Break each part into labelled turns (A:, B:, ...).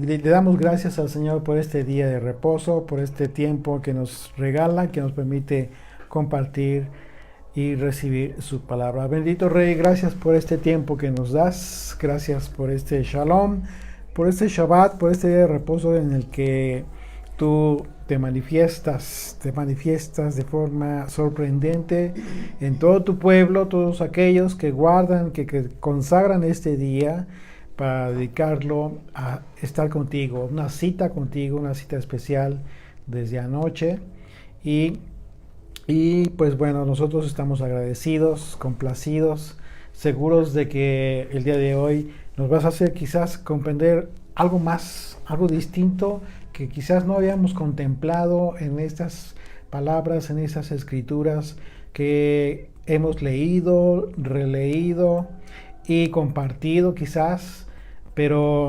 A: Le damos gracias al Señor por este día de reposo, por este tiempo que nos regala, que nos permite compartir y recibir su palabra. Bendito Rey, gracias por este tiempo que nos das, gracias por este shalom, por este Shabbat, por este día de reposo en el que tú te manifiestas de forma sorprendente en todo tu pueblo, todos aquellos que guardan, que consagran este día para dedicarlo a estar contigo, una cita contigo, una cita especial desde anoche. Y pues bueno, nosotros estamos agradecidos, complacidos, seguros de que el día de hoy nos vas a hacer quizás comprender algo más, algo distinto que quizás no habíamos contemplado en estas palabras, en estas escrituras que hemos leído, releído y compartido quizás, pero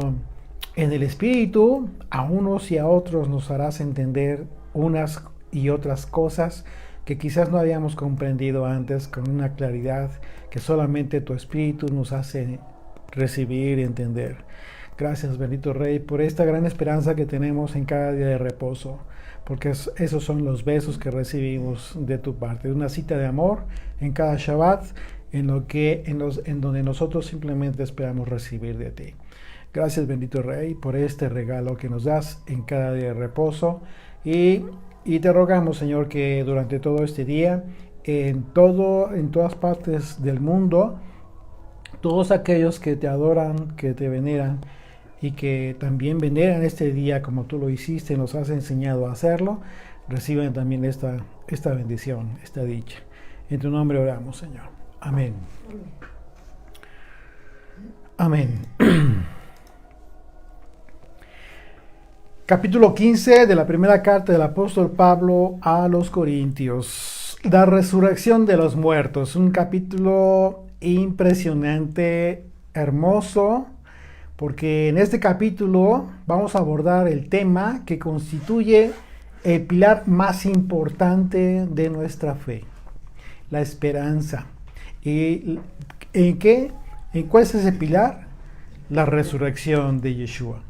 A: en el Espíritu a unos y a otros nos harás entender unas y otras cosas que quizás no habíamos comprendido antes con una claridad que solamente tu Espíritu nos hace recibir y entender. Gracias, bendito Rey, por esta gran esperanza que tenemos en cada día de reposo, porque esos son los besos que recibimos de tu parte, una cita de amor en cada Shabbat, en donde nosotros simplemente esperamos recibir de ti. Gracias, bendito Rey, por este regalo que nos das en cada día de reposo y te rogamos, Señor, que durante todo este día, en todas partes del mundo, todos aquellos que te adoran, que te veneran y que también veneran este día como tú lo hiciste y nos has enseñado a hacerlo, reciban también esta bendición, esta dicha. En tu nombre oramos, Señor. Amén. Amén. Capítulo 15 de la primera carta del apóstol Pablo a los Corintios. La resurrección de los muertos. Un capítulo impresionante, hermoso, porque en este capítulo vamos a abordar el tema que constituye el pilar más importante de nuestra fe, la esperanza. ¿Y en cuál es ese pilar? La resurrección de Yeshua.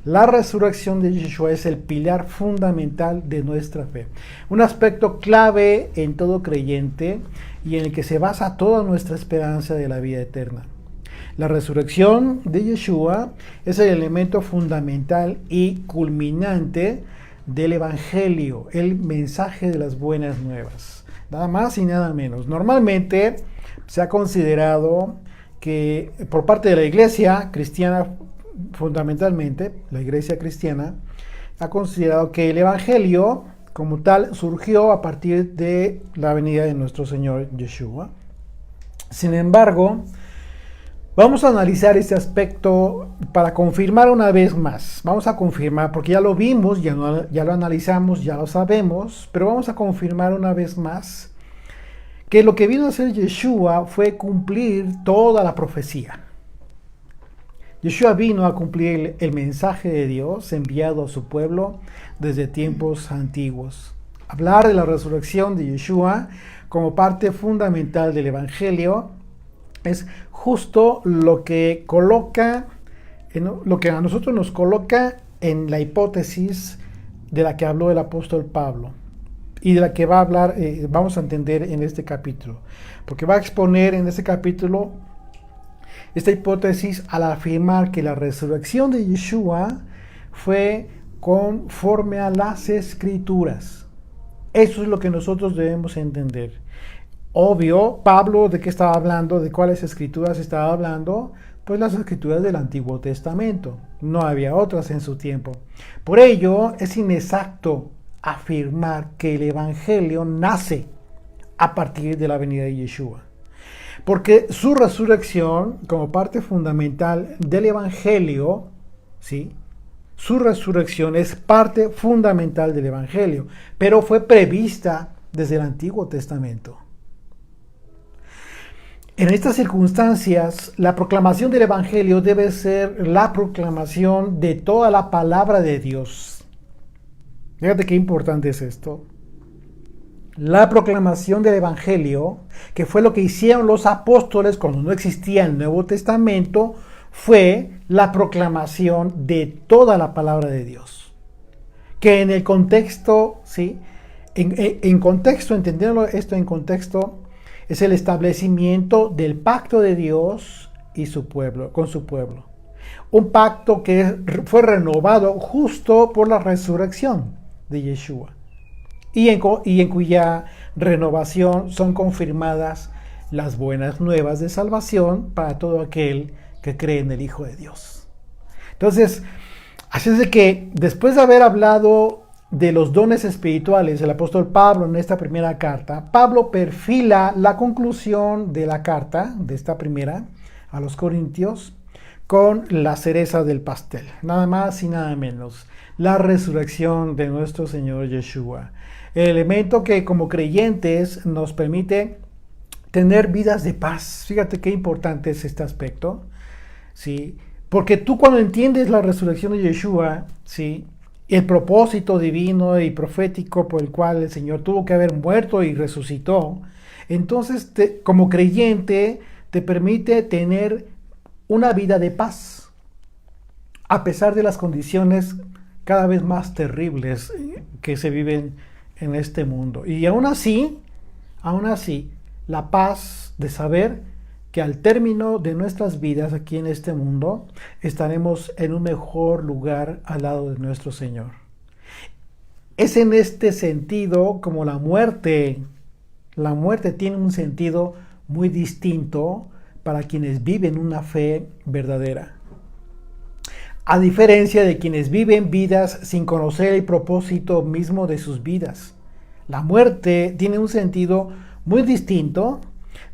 A: La resurrección de Yeshua es el pilar fundamental de nuestra fe. Un aspecto clave en todo creyente y en el que se basa toda nuestra esperanza de la vida eterna. La resurrección de Yeshua es el elemento fundamental y culminante del Evangelio, el mensaje de las buenas nuevas. Nada más y nada menos. Normalmente se ha considerado que por parte de la iglesia cristiana, fundamentalmente, la iglesia cristiana ha considerado que el Evangelio como tal surgió a partir de la venida de nuestro Señor Yeshua. Sin embargo, vamos a analizar este aspecto para confirmar una vez más. Vamos a confirmar, porque ya lo vimos, ya lo analizamos, ya lo sabemos, pero vamos a confirmar una vez más que lo que vino a hacer Yeshua fue cumplir toda la profecía. Yeshua vino a cumplir el mensaje de Dios enviado a su pueblo desde tiempos antiguos. Hablar de la resurrección de Yeshua como parte fundamental del Evangelio es justo lo que a nosotros nos coloca en la hipótesis de la que habló el apóstol Pablo y de la que va a hablar, vamos a entender en este capítulo, porque va a exponer en este capítulo esta hipótesis al afirmar que la resurrección de Yeshua fue conforme a las Escrituras. Eso es lo que nosotros debemos entender. Obvio, Pablo, ¿de qué estaba hablando? ¿De cuáles escrituras estaba hablando? Pues las escrituras del Antiguo Testamento. No había otras en su tiempo. Por ello, es inexacto afirmar que el Evangelio nace a partir de la venida de Yeshua. Porque su resurrección, como parte fundamental del Evangelio, ¿sí? Su resurrección es parte fundamental del Evangelio, pero fue prevista desde el Antiguo Testamento. En estas circunstancias, la proclamación del Evangelio debe ser la proclamación de toda la palabra de Dios. Fíjate qué importante es esto. La proclamación del Evangelio, que fue lo que hicieron los apóstoles cuando no existía el Nuevo Testamento, fue la proclamación de toda la palabra de Dios. Que en el contexto, ¿sí? En contexto, entendiendo esto en contexto, es el establecimiento del pacto de Dios y su pueblo, con su pueblo. Un pacto que fue renovado justo por la resurrección de Yeshua. Y en cuya renovación son confirmadas las buenas nuevas de salvación para todo aquel que cree en el Hijo de Dios. Entonces, así es de que después de haber hablado de los dones espirituales del apóstol Pablo en esta primera carta, Pablo perfila la conclusión de la carta, de esta primera, a los Corintios, con la cereza del pastel, nada más y nada menos, la resurrección de nuestro Señor Yeshua. El elemento que como creyentes nos permite tener vidas de paz. Fíjate qué importante es este aspecto, ¿sí? Porque tú cuando entiendes la resurrección de Yeshua, ¿sí? El propósito divino y profético por el cual el Señor tuvo que haber muerto y resucitó, entonces como creyente te permite tener una vida de paz, a pesar de las condiciones cada vez más terribles que se viven en este mundo. Y aún así, la paz de saber que al término de nuestras vidas aquí en este mundo, estaremos en un mejor lugar al lado de nuestro Señor. Es en este sentido como la muerte tiene un sentido muy distinto para quienes viven una fe verdadera. A diferencia de quienes viven vidas sin conocer el propósito mismo de sus vidas. La muerte tiene un sentido muy distinto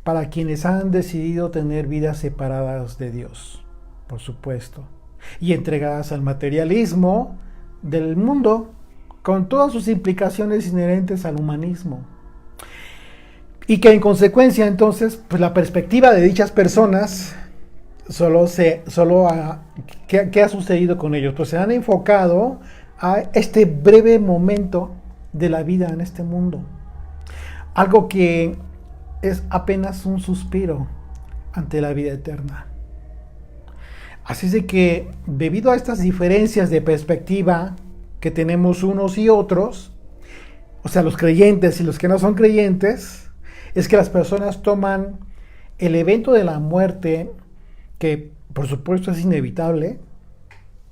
A: para quienes han decidido tener vidas separadas de Dios, por supuesto, y entregadas al materialismo del mundo, con todas sus implicaciones inherentes al humanismo. Y que en consecuencia entonces, pues la perspectiva de dichas personas ¿qué ha sucedido con ellos? Pues se han enfocado a este breve momento de la vida en este mundo. Algo que es apenas un suspiro ante la vida eterna. Así es de que, debido a estas diferencias de perspectiva que tenemos unos y otros, o sea, los creyentes y los que no son creyentes, es que las personas toman el evento de la muerte, que por supuesto es inevitable,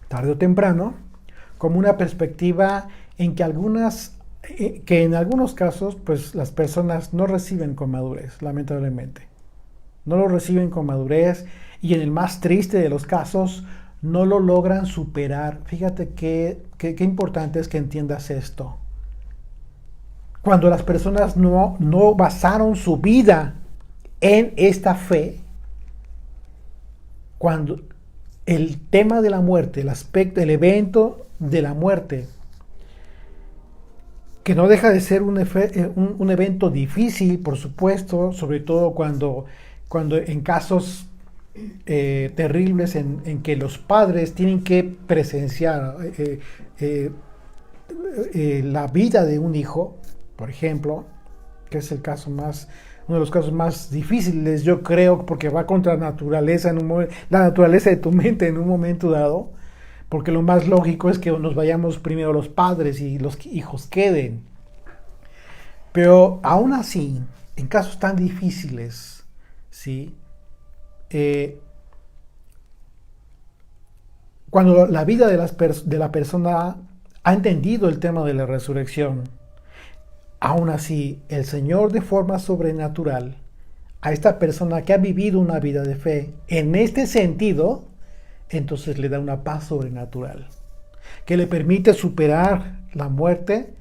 A: tarde o temprano, como una perspectiva en que en algunos casos, pues las personas no reciben con madurez, lamentablemente. No lo reciben con madurez y en el más triste de los casos, no lo logran superar. Fíjate qué importante es que entiendas esto. Cuando las personas no basaron su vida en esta fe, cuando el tema de la muerte, el evento de la muerte, que no deja de ser un evento difícil, por supuesto, sobre todo cuando en casos terribles en que los padres tienen que presenciar la vida de un hijo, por ejemplo, que es uno de los casos más difíciles, yo creo, porque va contra la naturaleza de tu mente en un momento dado. Porque lo más lógico es que nos vayamos primero los padres y los hijos queden. Pero aún así, en casos tan difíciles, ¿sí? Cuando la vida de la persona ha entendido el tema de la resurrección, aún así, el Señor de forma sobrenatural, a esta persona que ha vivido una vida de fe, en este sentido, entonces le da una paz sobrenatural que le permite superar la muerte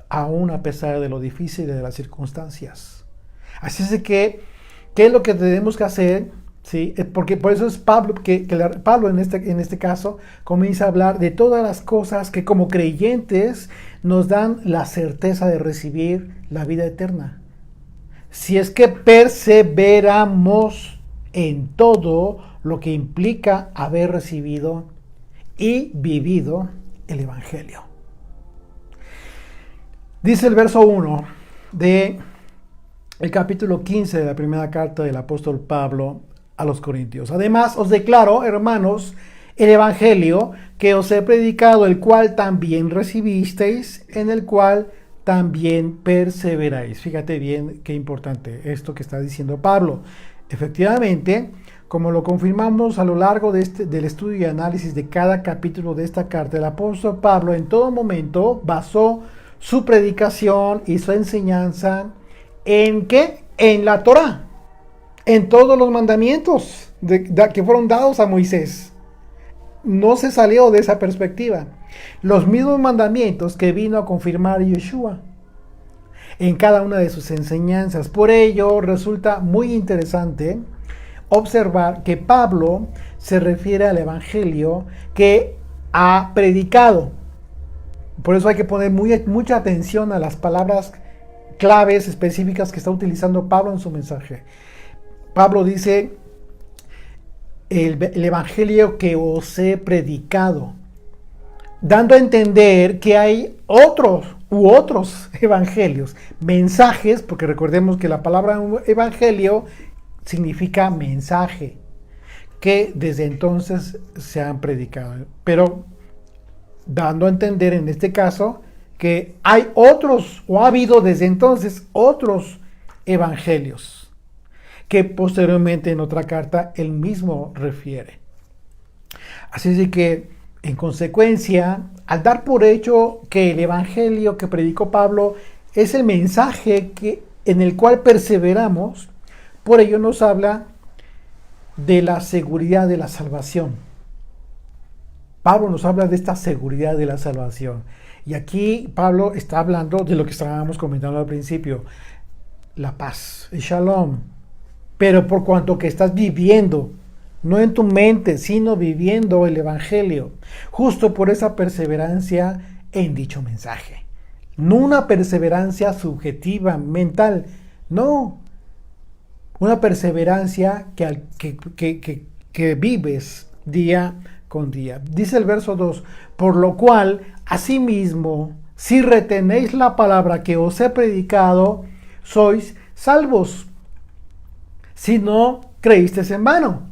A: aún a pesar de lo difícil de las circunstancias. Así es de que, ¿qué es lo que tenemos que hacer? ¿Sí? Porque por eso es Pablo Pablo en este caso comienza a hablar de todas las cosas que como creyentes nos dan la certeza de recibir la vida eterna. Si es que perseveramos en todo lo que implica haber recibido y vivido el Evangelio. Dice el verso 1 de el capítulo 15 de la primera carta del apóstol Pablo a los Corintios. Además, os declaro, hermanos, el evangelio que os he predicado, el cual también recibisteis, en el cual también perseveráis. Fíjate bien qué importante esto que está diciendo Pablo. Efectivamente, como lo confirmamos a lo largo del estudio y análisis de cada capítulo de esta carta, el apóstol Pablo en todo momento basó su predicación y su enseñanza ¿en qué? En la Torá, en todos los mandamientos que fueron dados a Moisés. No se salió de esa perspectiva. Los mismos mandamientos que vino a confirmar Yeshua en cada una de sus enseñanzas. Por ello resulta muy interesante observar que Pablo se refiere al evangelio que ha predicado. Por eso hay que poner mucha atención a las palabras claves específicas que está utilizando Pablo en su mensaje. Pablo dice el evangelio que os he predicado, dando a entender que hay otros evangelios, mensajes, porque recordemos que la palabra evangelio significa mensaje, que desde entonces se han predicado, pero dando a entender en este caso que hay otros, o ha habido desde entonces otros evangelios, que posteriormente en otra carta él mismo refiere. Así es de que, en consecuencia, al dar por hecho que el evangelio que predicó Pablo es el mensaje en el cual perseveramos, por ello nos habla de la seguridad de la salvación. Pablo nos habla de esta seguridad de la salvación. Y aquí Pablo está hablando de lo que estábamos comentando al principio, la paz, el shalom. Pero por cuanto que estás viviendo, no en tu mente, sino viviendo el evangelio, justo por esa perseverancia en dicho mensaje. No una perseverancia subjetiva, mental, no. Una perseverancia que vives día con día. Dice el verso 2, por lo cual, asimismo, si retenéis la palabra que os he predicado, sois salvos. Si no creísteis en vano.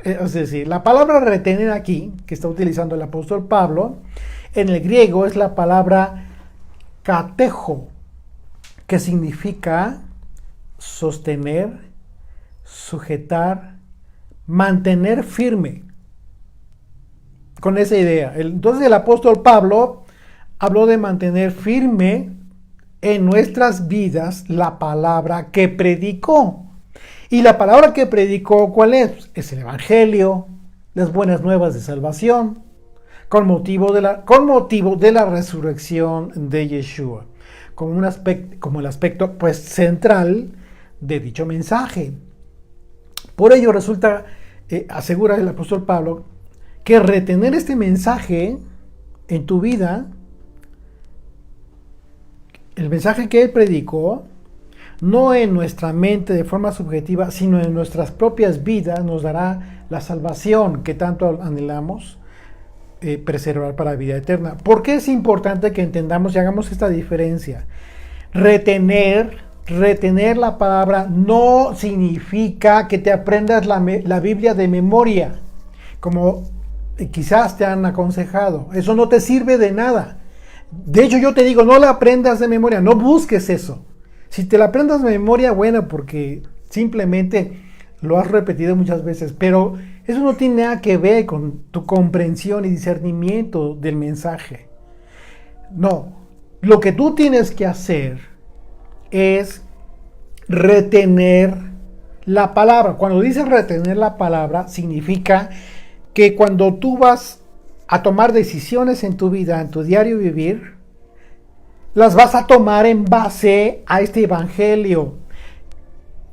A: Es decir, la palabra retener aquí, que está utilizando el apóstol Pablo, en el griego es la palabra katejo, que significa sostener, sujetar, mantener firme. Con esa idea. Entonces el apóstol Pablo habló de mantener firme en nuestras vidas la palabra que predicó. Y la palabra que predicó, ¿cuál es? Es el evangelio, las buenas nuevas de salvación, con motivo de la resurrección de Yeshua, como el aspecto pues central de dicho mensaje. Por ello resulta, asegura el apóstol Pablo, que retener este mensaje en tu vida, el mensaje que él predicó, no en nuestra mente de forma subjetiva, sino en nuestras propias vidas, nos dará la salvación que tanto anhelamos preservar para la vida eterna. ¿Por qué es importante que entendamos y hagamos esta diferencia? Retener la palabra no significa que te aprendas la Biblia de memoria, como quizás te han aconsejado. Eso no te sirve de nada. De hecho, yo te digo, no la aprendas de memoria, no busques eso. Si te la aprendas de memoria, bueno, porque simplemente lo has repetido muchas veces, pero eso no tiene nada que ver con tu comprensión y discernimiento del mensaje. No, lo que tú tienes que hacer es retener la palabra. Cuando dices retener la palabra, significa que cuando tú vas a tomar decisiones en tu vida, en tu diario vivir, las vas a tomar en base a este evangelio.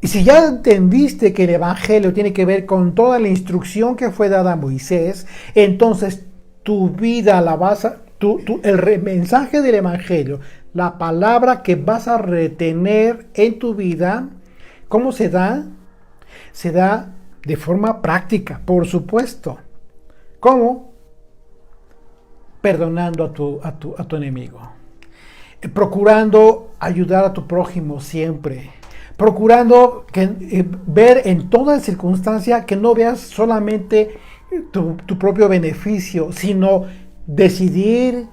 A: Y si ya entendiste que el evangelio tiene que ver con toda la instrucción que fue dada a Moisés, entonces tu vida la vas a... el mensaje del evangelio, la palabra que vas a retener en tu vida, ¿cómo se da? Se da de forma práctica, por supuesto. ¿Cómo? Perdonando a tu enemigo. Procurando ayudar a tu prójimo siempre. Procurando ver en toda circunstancia que no veas solamente tu propio beneficio, sino decidir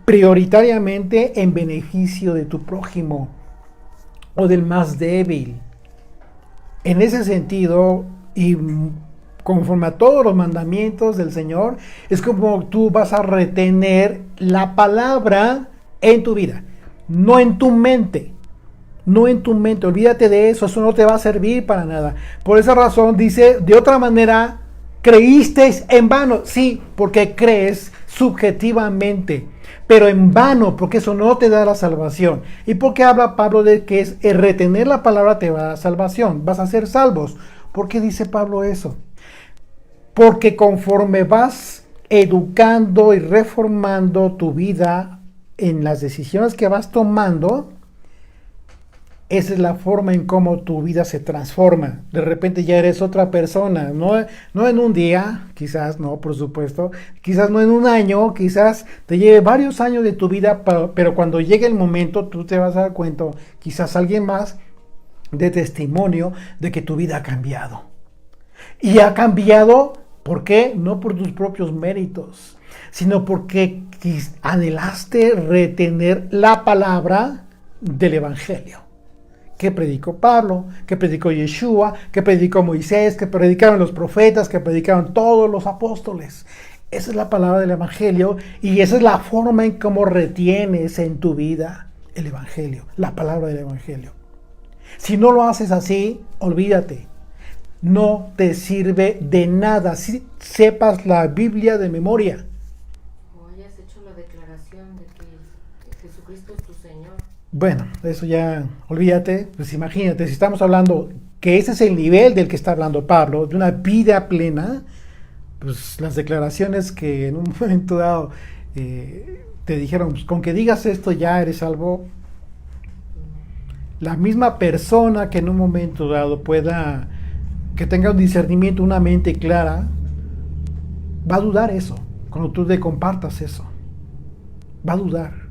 A: prioritariamente en beneficio de tu prójimo o del más débil. En ese sentido, y conforme a todos los mandamientos del Señor, es como tú vas a retener la palabra en tu vida, no en tu mente. No en tu mente, olvídate de eso, eso no te va a servir para nada. Por esa razón dice, de otra manera, creísteis en vano. Sí, porque crees subjetivamente, pero en vano, porque eso no te da la salvación. ¿Y por qué habla Pablo de que es retener la palabra te va a dar salvación? Vas a ser salvos. ¿Por qué dice Pablo eso? Porque conforme vas educando y reformando tu vida en las decisiones que vas tomando, esa es la forma en cómo tu vida se transforma. De repente ya eres otra persona. No en un día, quizás no, por supuesto. Quizás no en un año, quizás te lleve varios años de tu vida, pero cuando llegue el momento tú te vas a dar cuenta, quizás alguien más, de testimonio de que tu vida ha cambiado. Y ha cambiado, ¿por qué? No por tus propios méritos, sino porque anhelaste retener la palabra del Evangelio. Que predicó Pablo, que predicó Yeshua, que predicó Moisés, que predicaron los profetas, que predicaron todos los apóstoles. Esa es la palabra del Evangelio y esa es la forma en cómo retienes en tu vida el Evangelio, la palabra del Evangelio. Si no lo haces así, olvídate. No te sirve de nada si sepas la Biblia de memoria.
B: O hayas hecho la declaración de que Jesucristo es tu Señor.
A: Bueno, eso ya, olvídate, pues imagínate, si estamos hablando que ese es el nivel del que está hablando Pablo, de una vida plena, pues las declaraciones que en un momento dado te dijeron, pues, con que digas esto ya eres salvo. La misma persona que en un momento dado pueda, que tenga un discernimiento, una mente clara, va a dudar eso, cuando tú le compartas eso, va a dudar.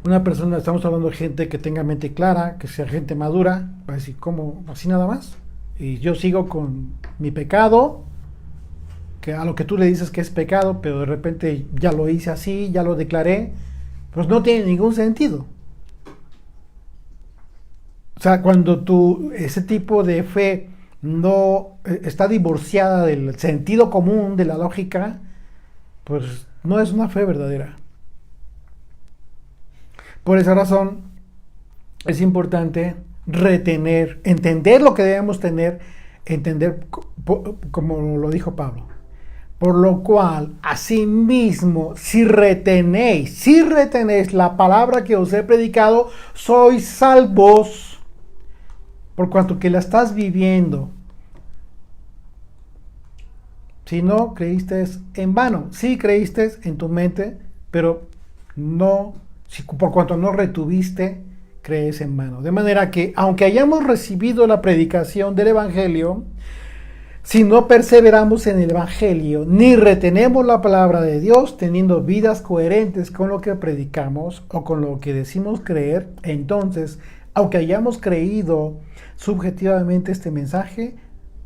A: Una persona, estamos hablando de gente que tenga mente clara, que sea gente madura, va a decir, ¿cómo? ¿Así nada más? Y yo sigo con mi pecado, que a lo que tú le dices que es pecado, pero de repente ya lo hice así, ya lo declaré, pues no tiene ningún sentido. O sea, cuando ese tipo de fe no está divorciada del sentido común, de la lógica, pues no es una fe verdadera. Por esa razón es importante retener, entender lo que debemos tener, entender como lo dijo Pablo. Por lo cual, asimismo, si retenéis la palabra que os he predicado, sois salvos, por cuanto que la estás viviendo. Si no, creíste en vano. Sí creíste en tu mente, pero no, por cuanto no retuviste, crees en vano. De manera que, aunque hayamos recibido la predicación del Evangelio, si no perseveramos en el Evangelio, ni retenemos la palabra de Dios, teniendo vidas coherentes con lo que predicamos o con lo que decimos creer, entonces, aunque hayamos creído subjetivamente este mensaje,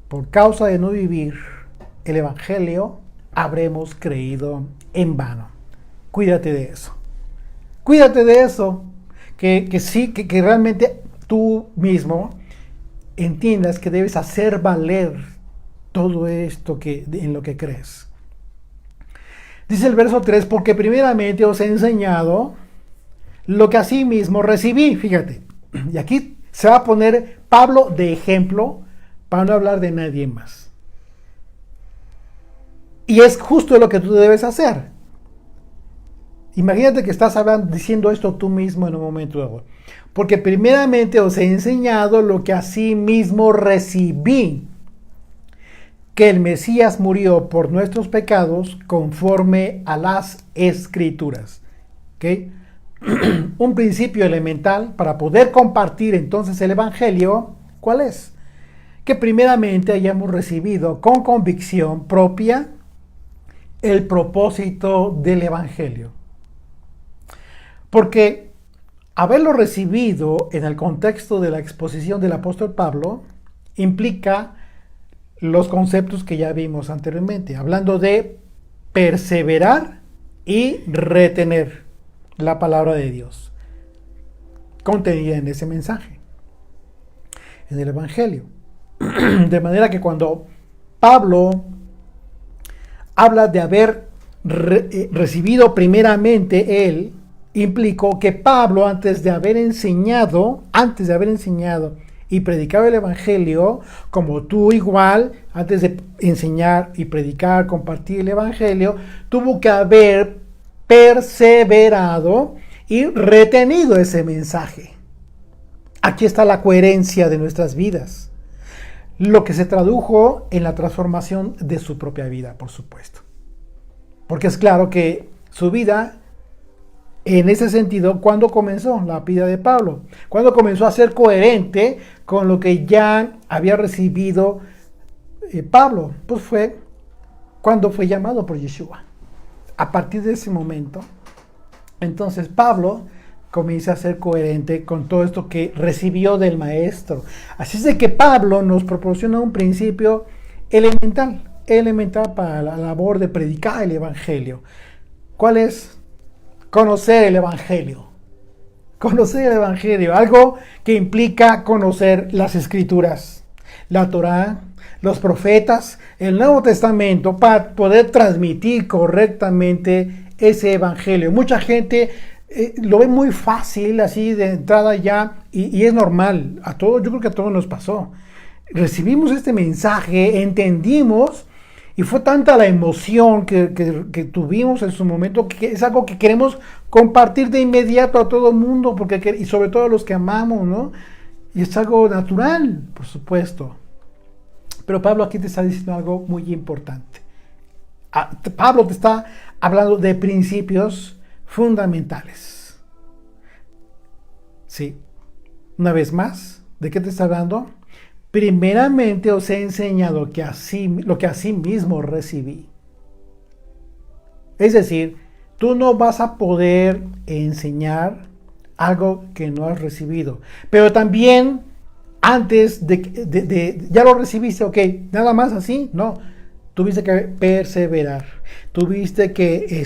A: por causa de no vivir el Evangelio, habremos creído en vano. Cuídate de eso. Cuídate de eso. Que realmente tú mismo entiendas que debes hacer valer todo esto en lo que crees. Dice el verso 3, porque primeramente os he enseñado lo que asimismo recibí. Fíjate, y aquí se va a poner Pablo de ejemplo para no hablar de nadie más. Y es justo lo que tú debes hacer. Imagínate que estás diciendo esto tú mismo en un momento dado. Porque primeramente os he enseñado lo que asimismo recibí, que el Mesías murió por nuestros pecados conforme a las Escrituras. ¿Okay? Un principio elemental para poder compartir entonces el Evangelio, ¿cuál es? Que primeramente hayamos recibido con convicción propia el propósito del Evangelio. Porque haberlo recibido en el contexto de la exposición del apóstol Pablo implica los conceptos que ya vimos anteriormente, hablando de perseverar y retener la palabra de Dios contenida en ese mensaje, en el Evangelio. De manera que cuando Pablo habla de haber recibido primeramente él, implicó que Pablo, antes de haber enseñado y predicado el Evangelio, como tú igual, antes de enseñar y predicar, compartir el Evangelio, tuvo que haber perseverado y retenido ese mensaje. Aquí está la coherencia de nuestras vidas, lo que se tradujo en la transformación de su propia vida, por supuesto. Porque es claro que su vida, en ese sentido, ¿cuándo comenzó la vida de Pablo? ¿Cuándo comenzó a ser coherente con lo que ya había recibido Pablo? Pues fue cuando fue llamado por Yeshua. A partir de ese momento, entonces Pablo comienza a ser coherente con todo esto que recibió del maestro. Así es de que Pablo nos proporciona un principio elemental para la labor de predicar el Evangelio. ¿Cuál es? Conocer el Evangelio. Conocer el Evangelio, algo que implica conocer las Escrituras, la Torá, los profetas, el Nuevo Testamento, para poder transmitir correctamente ese Evangelio. Mucha gente lo ve muy fácil, así de entrada ya, y es normal. A todos, yo creo que a todos nos pasó. Recibimos este mensaje, entendimos, y fue tanta la emoción que tuvimos en su momento, que es algo que queremos compartir de inmediato a todo el mundo, y sobre todo a los que amamos, ¿no? Y es algo natural, por supuesto. Pero Pablo aquí te está diciendo algo muy importante. Pablo te está hablando de principios fundamentales. Sí. Una vez más, ¿de qué te está hablando? Primeramente os he enseñado lo que así mismo recibí. Es decir, tú no vas a poder enseñar algo que no has recibido. Pero también, antes ya lo recibiste, ok, nada más así, no. Tuviste que perseverar. Tuviste que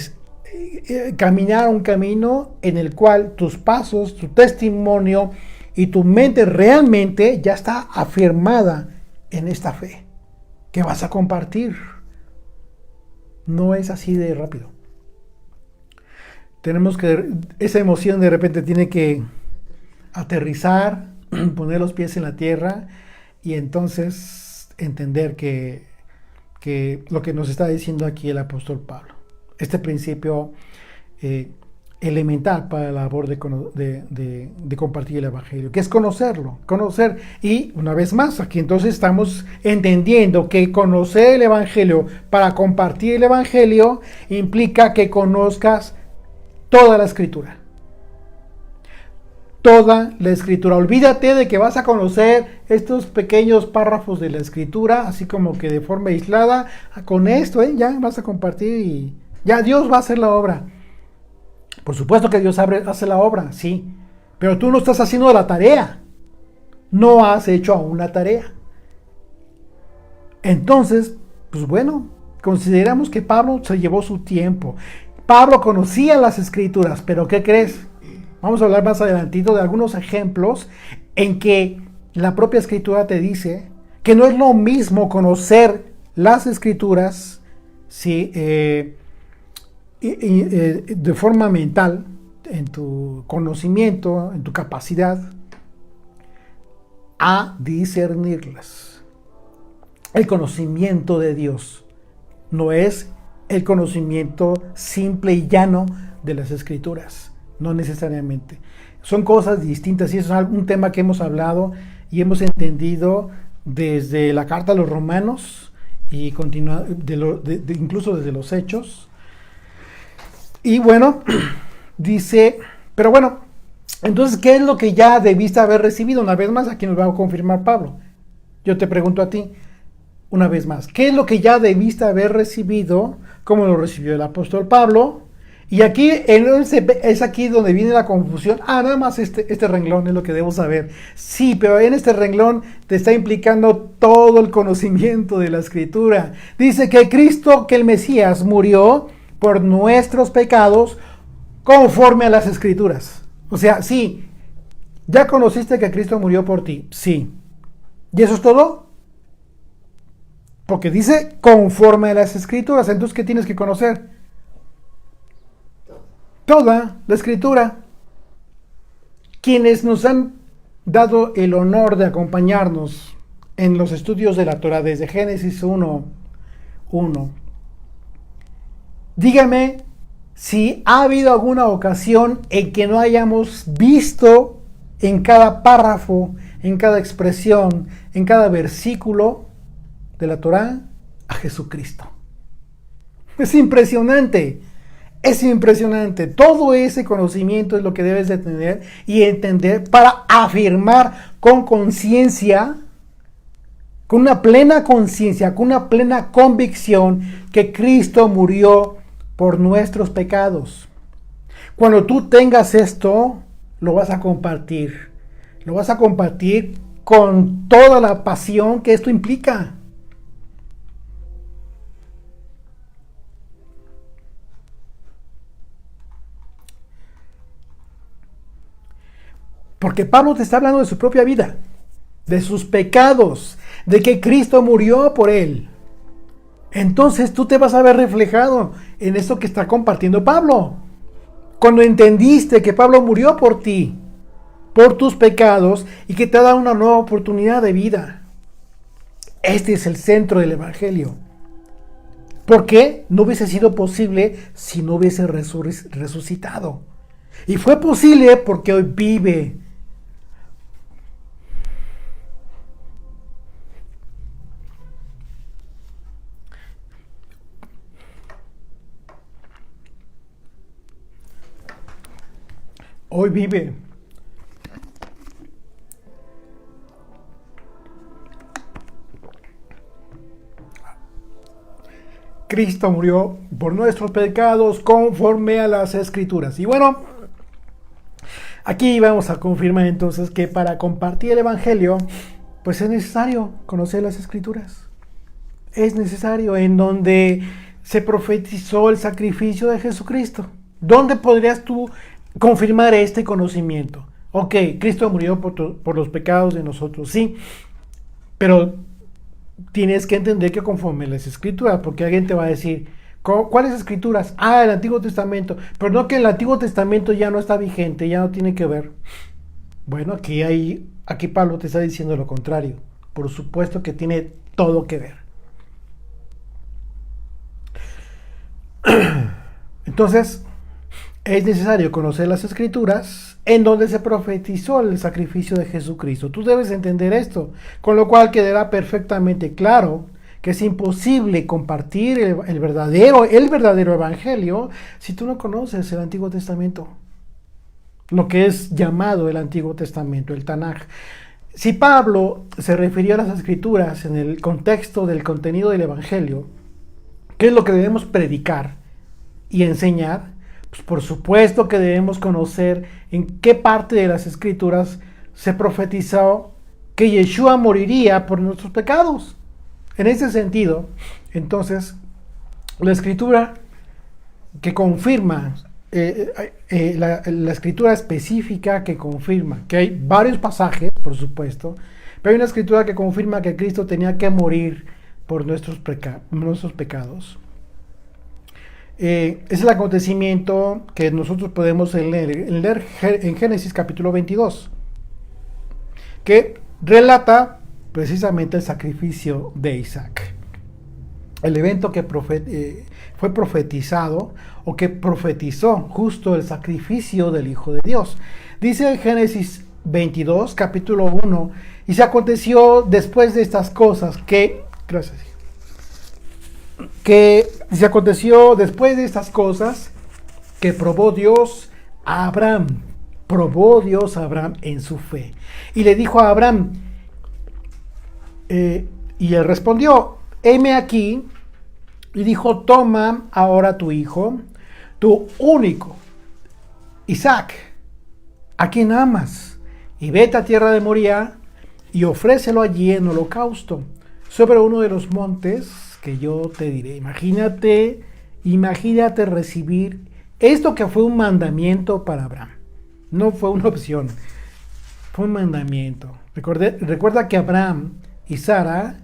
A: caminar un camino en el cual tus pasos, tu testimonio y tu mente realmente ya está afirmada en esta fe que vas a compartir. No es así de rápido. Esa emoción de repente tiene que aterrizar, poner los pies en la tierra y entonces entender que lo que nos está diciendo aquí el apóstol Pablo, este principio elemental para la labor de compartir el Evangelio, que es conocer. Y una vez más, aquí entonces estamos entendiendo que conocer el Evangelio para compartir el Evangelio implica que conozcas toda la Escritura. Toda la Escritura. Olvídate de que vas a conocer estos pequeños párrafos de la Escritura, así como que de forma aislada. Con esto ya vas a compartir y ya Dios va a hacer la obra. Por supuesto que Dios hace la obra, sí. Pero tú no estás haciendo la tarea. No has hecho aún la tarea. Entonces, pues bueno, consideramos que Pablo se llevó su tiempo. Pablo conocía las Escrituras, pero ¿qué crees? Vamos a hablar más adelantito de algunos ejemplos en que la propia Escritura te dice que no es lo mismo conocer las Escrituras de forma mental, en tu conocimiento, en tu capacidad, a discernirlas. El conocimiento de Dios no es el conocimiento simple y llano de las Escrituras. No necesariamente. Son cosas distintas y eso es un tema que hemos hablado y hemos entendido desde la carta a los Romanos y incluso desde los Hechos. Y bueno, dice, pero bueno, entonces, ¿qué es lo que ya debiste haber recibido? Una vez más, aquí nos va a confirmar Pablo. Yo te pregunto a ti, una vez más, ¿qué es lo que ya debiste haber recibido? ¿Cómo lo recibió el apóstol Pablo? Y aquí es aquí donde viene la confusión. Nada más este renglón es lo que debo saber. Sí, pero en este renglón te está implicando todo el conocimiento de la Escritura. Dice que Cristo, que el Mesías, murió por nuestros pecados conforme a las Escrituras. O sea, sí, ya conociste que Cristo murió por ti. Sí. ¿Y eso es todo? Porque dice conforme a las Escrituras. Entonces, ¿qué tienes que conocer? Toda la Escritura. Quienes nos han dado el honor de acompañarnos en los estudios de la Torah desde Génesis 1:1. Dígame si ha habido alguna ocasión en que no hayamos visto en cada párrafo, en cada expresión, en cada versículo de la Torah a Jesucristo. Es impresionante. Es impresionante. Todo ese conocimiento es lo que debes de tener y entender para afirmar con conciencia, con una plena conciencia, con una plena convicción que Cristo murió por nuestros pecados. Cuando tú tengas esto, lo vas a compartir. Lo vas a compartir con toda la pasión que esto implica. Porque Pablo te está hablando de su propia vida, de sus pecados, de que Cristo murió por él. Entonces tú te vas a ver reflejado en esto que está compartiendo Pablo. Cuando entendiste que Pablo murió por ti, por tus pecados, y que te ha dado una nueva oportunidad de vida. Este es el centro del Evangelio. ¿Por qué? No hubiese sido posible si no hubiese resucitado. Y fue posible porque hoy vive. Hoy vive. Cristo murió por nuestros pecados conforme a las Escrituras. Y bueno, aquí vamos a confirmar entonces que para compartir el Evangelio, pues es necesario conocer las Escrituras. Es necesario, en donde se profetizó el sacrificio de Jesucristo. ¿Dónde podrías tú confirmar este conocimiento? Ok, Cristo murió por los pecados de nosotros, sí, pero tienes que entender que conforme las Escrituras, porque alguien te va a decir, ¿cuáles Escrituras? El Antiguo Testamento, pero no, que el Antiguo Testamento ya no está vigente, ya no tiene que ver. Bueno, aquí Pablo te está diciendo lo contrario. Por supuesto que tiene todo que ver. Entonces, es necesario conocer las Escrituras en donde se profetizó el sacrificio de Jesucristo. Tú debes entender esto, con lo cual quedará perfectamente claro que es imposible compartir el verdadero Evangelio si tú no conoces el Antiguo Testamento, lo que es llamado el Antiguo Testamento, el Tanaj. Si Pablo se refirió a las Escrituras en el contexto del contenido del Evangelio, ¿qué es lo que debemos predicar y enseñar? Pues por supuesto que debemos conocer en qué parte de las Escrituras se profetizó que Yeshua moriría por nuestros pecados. En ese sentido, entonces, la Escritura que confirma, la Escritura específica que confirma, que hay varios pasajes, por supuesto, pero hay una Escritura que confirma que Cristo tenía que morir por nuestros pecados. Es el acontecimiento que nosotros podemos leer en Génesis capítulo 22, que relata precisamente el sacrificio de Isaac, el evento que fue profetizado o que profetizó justo el sacrificio del Hijo de Dios. Dice en Génesis 22 capítulo 1, y se aconteció después de estas cosas que se aconteció después de estas cosas que probó Dios a Abraham en su fe. Y le dijo a Abraham, y él respondió, heme aquí, y dijo, toma ahora tu hijo, tu único, Isaac, a quien amas, y vete a tierra de Moría y ofrécelo allí en holocausto, sobre uno de los montes que yo te diré. Imagínate recibir esto que fue un mandamiento para Abraham. No fue una opción, fue un mandamiento. Recuerda que Abraham y Sara,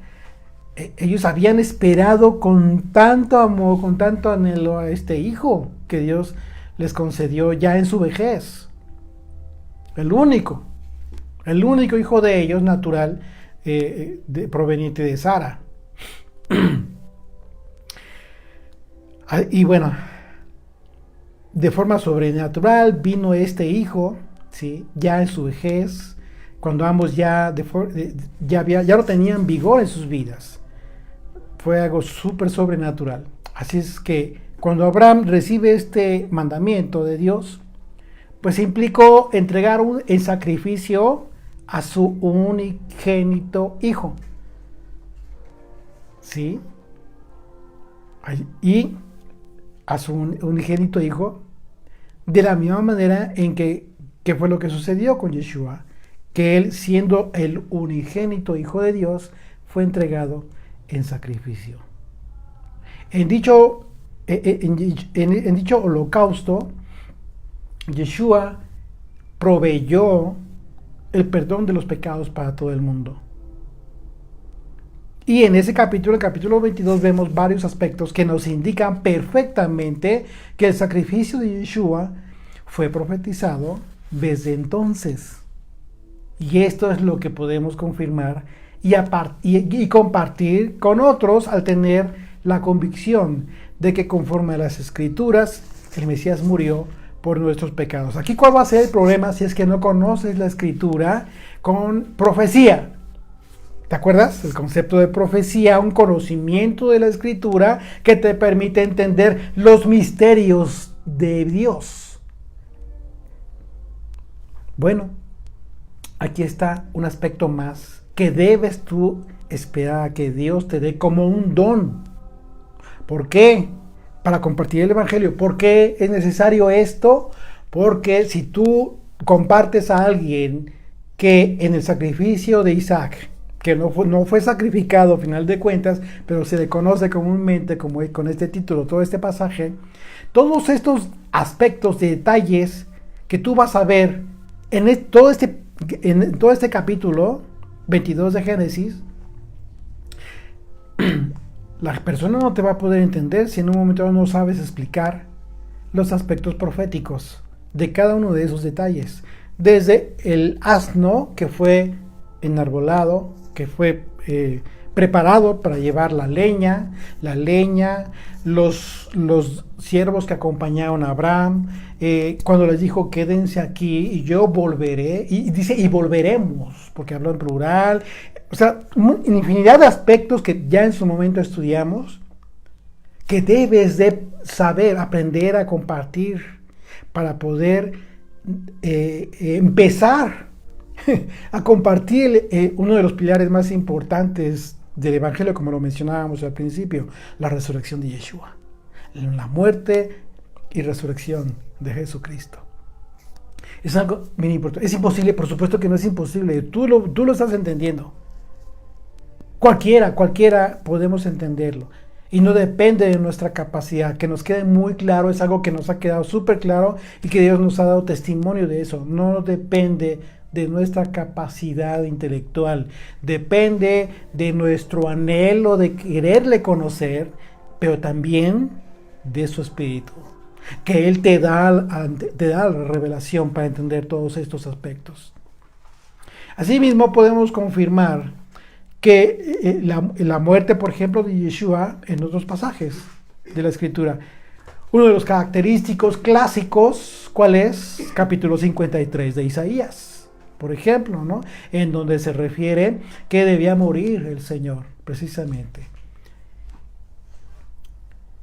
A: ellos habían esperado con tanto amor, con tanto anhelo a este hijo que Dios les concedió ya en su vejez. El único hijo de ellos natural, proveniente de Sara. Y bueno, de forma sobrenatural vino este hijo, ¿sí? Ya en su vejez, cuando ambos ya no tenían vigor en sus vidas. Fue algo súper sobrenatural. Así es que cuando Abraham recibe este mandamiento de Dios, pues implicó entregar en sacrificio a su unigénito hijo. ¿Sí? Y a su unigénito hijo, de la misma manera en que fue lo que sucedió con Yeshua, que él, siendo el unigénito hijo de Dios, fue entregado en sacrificio. En dicho holocausto, Yeshua proveyó el perdón de los pecados para todo el mundo. Y en ese capítulo, el capítulo 22, vemos varios aspectos que nos indican perfectamente que el sacrificio de Yeshua fue profetizado desde entonces. Y esto es lo que podemos confirmar y compartir con otros al tener la convicción de que conforme a las Escrituras, el Mesías murió por nuestros pecados. Aquí, ¿cuál va a ser el problema si es que no conoces la Escritura con profecía? ¿Te acuerdas? El concepto de profecía, un conocimiento de la Escritura que te permite entender los misterios de Dios. Bueno, aquí está un aspecto más que debes tú esperar a que Dios te dé como un don. ¿Por qué? Para compartir el Evangelio. ¿Por qué es necesario esto? Porque si tú compartes a alguien que en el sacrificio de Isaac, que no fue sacrificado a final de cuentas, pero se le conoce comúnmente como con este título, todo este pasaje, todos estos aspectos, detalles que tú vas a ver en todo este capítulo 22 de Génesis, la persona no te va a poder entender si en un momento no sabes explicar los aspectos proféticos de cada uno de esos detalles. Desde el asno que fue enarbolado, que fue preparado para llevar la leña, los siervos que acompañaron a Abraham, cuando les dijo quédense aquí y yo volveré, y dice y volveremos, porque habló en plural. O sea, una infinidad de aspectos que ya en su momento estudiamos, que debes de saber, aprender a compartir para poder empezar a compartir uno de los pilares más importantes del Evangelio, como lo mencionábamos al principio, la resurrección de Yeshua, la muerte y resurrección de Jesucristo. Es algo bien importante. Es imposible, por supuesto que no es imposible, tú lo estás entendiendo. Cualquiera podemos entenderlo. Y no depende de nuestra capacidad. Que nos quede muy claro, es algo que nos ha quedado súper claro y que Dios nos ha dado testimonio de eso. No depende de nuestra capacidad intelectual. Depende de nuestro anhelo de quererle conocer, pero también de su espíritu. Que Él te da la revelación para entender todos estos aspectos. Asimismo, podemos confirmar que la muerte, por ejemplo, de Yeshua en otros pasajes de la Escritura. Uno de los característicos clásicos, ¿cuál es? Capítulo 53 de Isaías, por ejemplo, ¿no? En donde se refiere que debía morir el Señor, precisamente.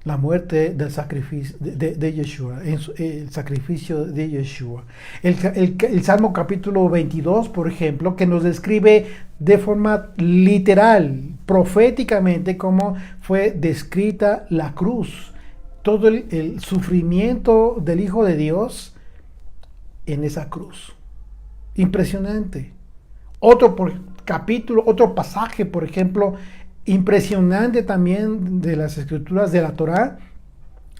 A: La muerte del sacrificio de Yeshua, el sacrificio de Yeshua. El Salmo capítulo 22, por ejemplo, que nos describe de forma literal, proféticamente, cómo fue descrita la cruz todo el sufrimiento del Hijo de Dios en esa cruz. Impresionante. Otro pasaje, por ejemplo, impresionante también de las escrituras de la Torá,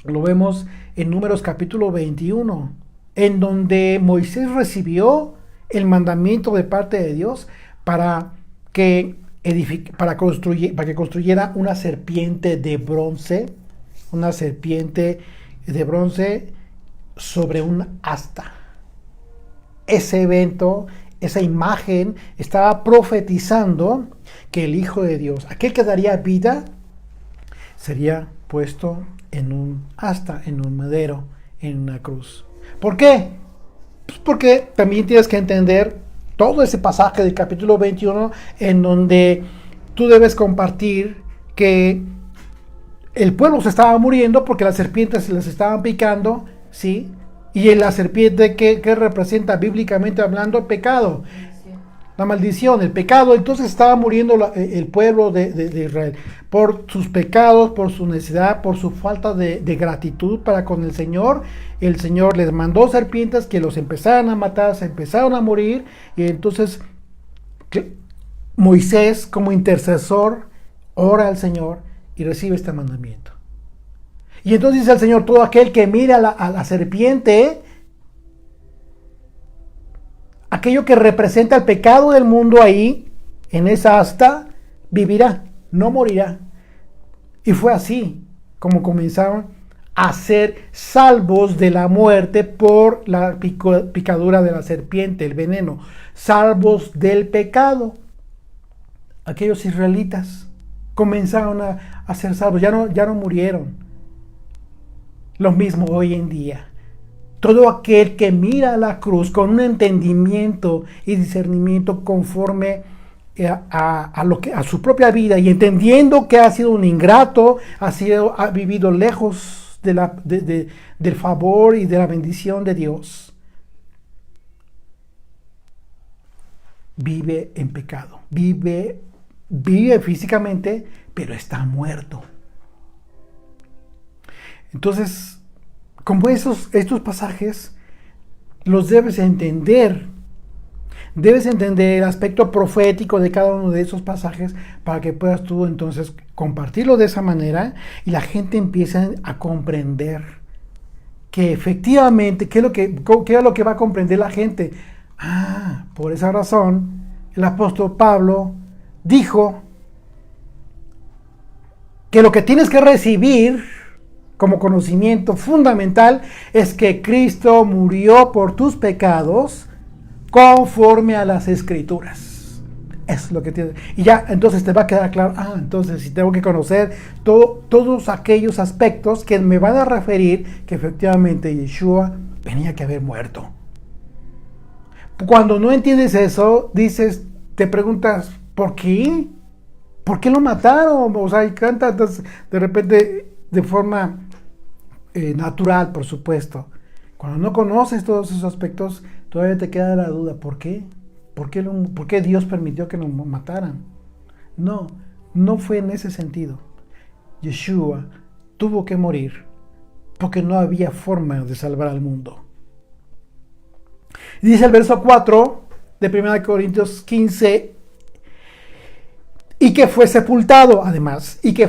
A: lo vemos en Números capítulo 21, en donde Moisés recibió el mandamiento de parte de Dios para que construyera una serpiente de bronce, sobre un asta. Ese evento, esa imagen, estaba profetizando que el Hijo de Dios, aquel que daría vida, sería puesto en un asta, en un madero, en una cruz. ¿Por qué? Pues porque también tienes que entender todo ese pasaje del capítulo 21 en donde tú debes compartir que el pueblo se estaba muriendo porque las serpientes se les estaban picando, ¿sí? Y en la serpiente que representa bíblicamente hablando pecado, la maldición, el pecado. Entonces estaba muriendo el pueblo de Israel por sus pecados, por su necesidad, por su falta de gratitud para con el Señor. El Señor les mandó serpientes que los empezaron a matar, se empezaron a morir. Y entonces Moisés, como intercesor, ora al Señor y recibe este mandamiento. Y entonces dice el Señor: todo aquel que mire a la serpiente, aquello que representa el pecado del mundo ahí, en esa asta, vivirá, no morirá. Y fue así como comenzaron a ser salvos de la muerte por la picadura de la serpiente, el veneno, salvos del pecado. Aquellos israelitas comenzaron a ser salvos, ya no murieron. Lo mismo hoy en día. Todo aquel que mira a la cruz con un entendimiento y discernimiento conforme a su propia vida, y entendiendo que ha sido un ingrato, ha vivido lejos del favor y de la bendición de Dios, vive en pecado, vive físicamente, pero está muerto. Entonces, como estos pasajes los debes entender. Debes entender el aspecto profético de cada uno de esos pasajes para que puedas tú entonces compartirlo de esa manera y la gente empiece a comprender que efectivamente, ¿qué es lo que va a comprender la gente? Por esa razón, el apóstol Pablo dijo que lo que tienes que recibir como conocimiento fundamental es que Cristo murió por tus pecados conforme a las Escrituras. Es lo que tienes. Y ya entonces te va a quedar claro, entonces si tengo que conocer todos aquellos aspectos que me van a referir que efectivamente Yeshua tenía que haber muerto. Cuando no entiendes eso, te preguntas, ¿por qué? ¿Por qué lo mataron? O sea, y cantas de repente de forma natural, por supuesto. Cuando no conoces todos esos aspectos, todavía te queda la duda, ¿por qué? ¿Por qué Dios permitió que nos mataran? No fue en ese sentido. Yeshua tuvo que morir porque no había forma de salvar al mundo. Dice el verso 4 de 1 Corintios 15, y que fue sepultado, además, y que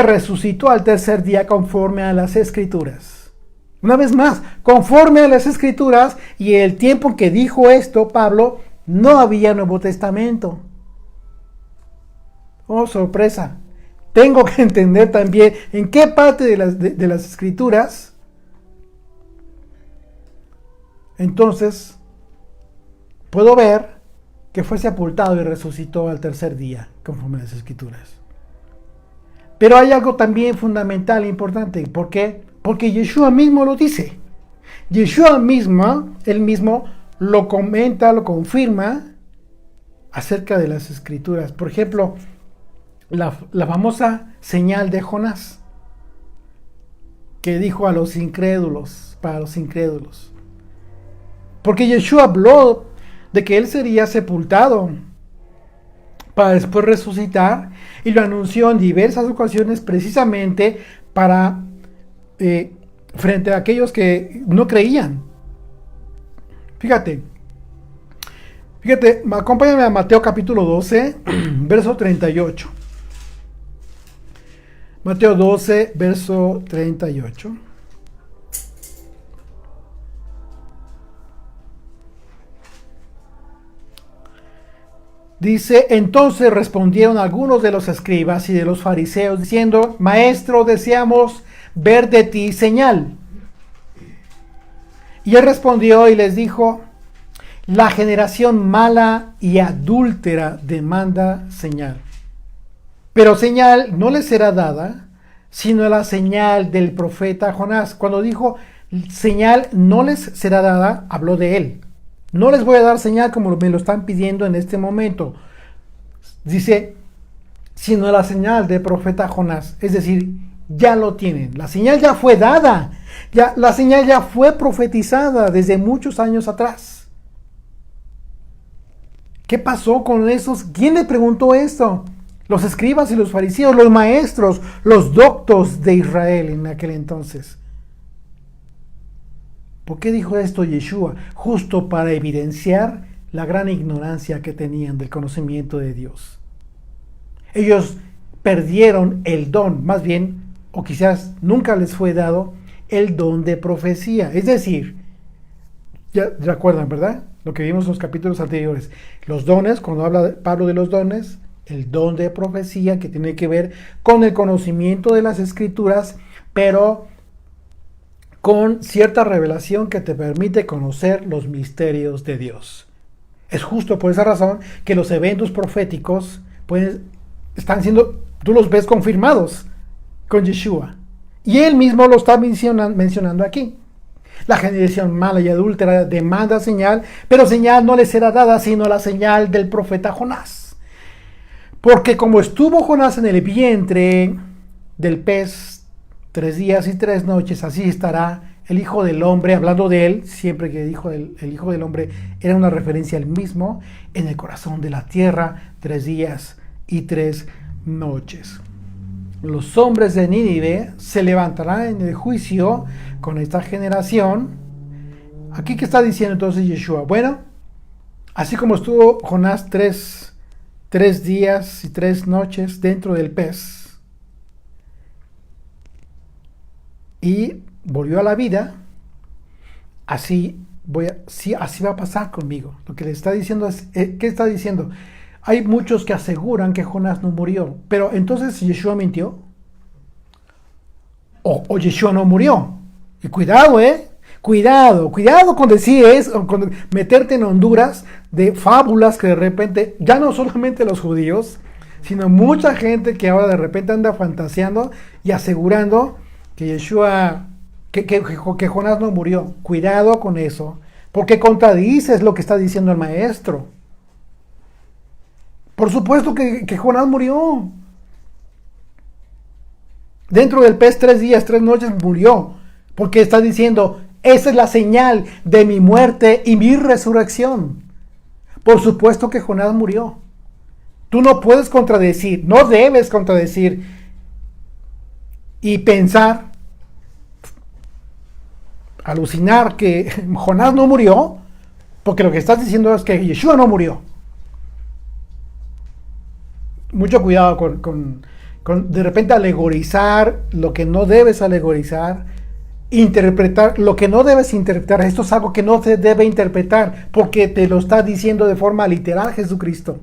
A: resucitó al tercer día conforme a las Escrituras. Una vez más, conforme a las Escrituras, y el tiempo en que dijo esto Pablo, no había Nuevo Testamento. Oh, sorpresa. Tengo que entender también en qué parte de las Escrituras entonces puedo ver que fue sepultado y resucitó al tercer día, conforme a las Escrituras. Pero hay algo también fundamental e importante. ¿Por qué? Porque Yeshua mismo lo dice. Yeshua él mismo lo comenta, lo confirma acerca de las Escrituras. Por ejemplo, la famosa señal de Jonás, que dijo para los incrédulos. Porque Yeshua habló de que él sería sepultado para después resucitar, y lo anunció en diversas ocasiones precisamente para frente a aquellos que no creían. Fíjate, acompáñame a Mateo capítulo 12, verso 38. Mateo 12, verso 38. Dice, entonces respondieron algunos de los escribas y de los fariseos diciendo, Maestro, deseamos ver de ti señal. Y él respondió y les dijo, la generación mala y adúltera demanda señal. Pero señal no les será dada, sino la señal del profeta Jonás. Cuando dijo señal no les será dada, habló de él. No les voy a dar señal como me lo están pidiendo en este momento. Dice, sino la señal del profeta Jonás. Es decir, ya lo tienen. La señal ya fue dada. La señal ya fue profetizada desde muchos años atrás. ¿Qué pasó con esos? ¿Quién le preguntó esto? Los escribas y los fariseos, los maestros, los doctos de Israel en aquel entonces. ¿Por qué dijo esto Yeshua? Justo para evidenciar la gran ignorancia que tenían del conocimiento de Dios. Ellos perdieron el don, más bien, o quizás nunca les fue dado, el don de profecía. Es decir, ya recuerdan, ¿verdad? Lo que vimos en los capítulos anteriores. Los dones, cuando habla Pablo de los dones, el don de profecía que tiene que ver con el conocimiento de las escrituras, pero con cierta revelación que te permite conocer los misterios de Dios. Es justo por esa razón que los eventos proféticos están siendo, tú los ves confirmados con Yeshua. Y él mismo lo está mencionando aquí. La generación mala y adúltera demanda señal, pero señal no le será dada, sino la señal del profeta Jonás. Porque como estuvo Jonás en el vientre del pez 3 días y 3 noches, así estará el Hijo del Hombre, hablando de él, siempre que dijo el Hijo del Hombre era una referencia al mismo, en el corazón de la tierra 3 días y 3 noches. Los hombres de Nínive se levantarán en el juicio con esta generación. Aquí, ¿qué está diciendo entonces Yeshua? Bueno, así como estuvo Jonás 3 días y 3 noches dentro del pez y volvió a la vida, así va a pasar conmigo. Lo que le está diciendo es, ¿qué está diciendo? Hay muchos que aseguran que Jonás no murió, pero entonces Yeshua mintió o Yeshua no murió. Y cuidado, cuidado con decir eso, con meterte en Honduras de fábulas que de repente, ya no solamente los judíos, sino mucha gente que ahora de repente anda fantaseando y asegurando que Yeshua, que Jonás no murió. Cuidado con eso, porque contradices lo que está diciendo el maestro. Por supuesto que Jonás murió. Dentro del pez 3 días, 3 noches murió. Porque está diciendo, esa es la señal de mi muerte y mi resurrección. Por supuesto que Jonás murió. Tú no puedes contradecir, no debes contradecir y pensar, alucinar que Jonás no murió, porque lo que estás diciendo es que Yeshua no murió. Mucho cuidado con de repente alegorizar lo que no debes alegorizar, interpretar lo que no debes interpretar. Esto es algo que no se debe interpretar porque te lo está diciendo de forma literal Jesucristo.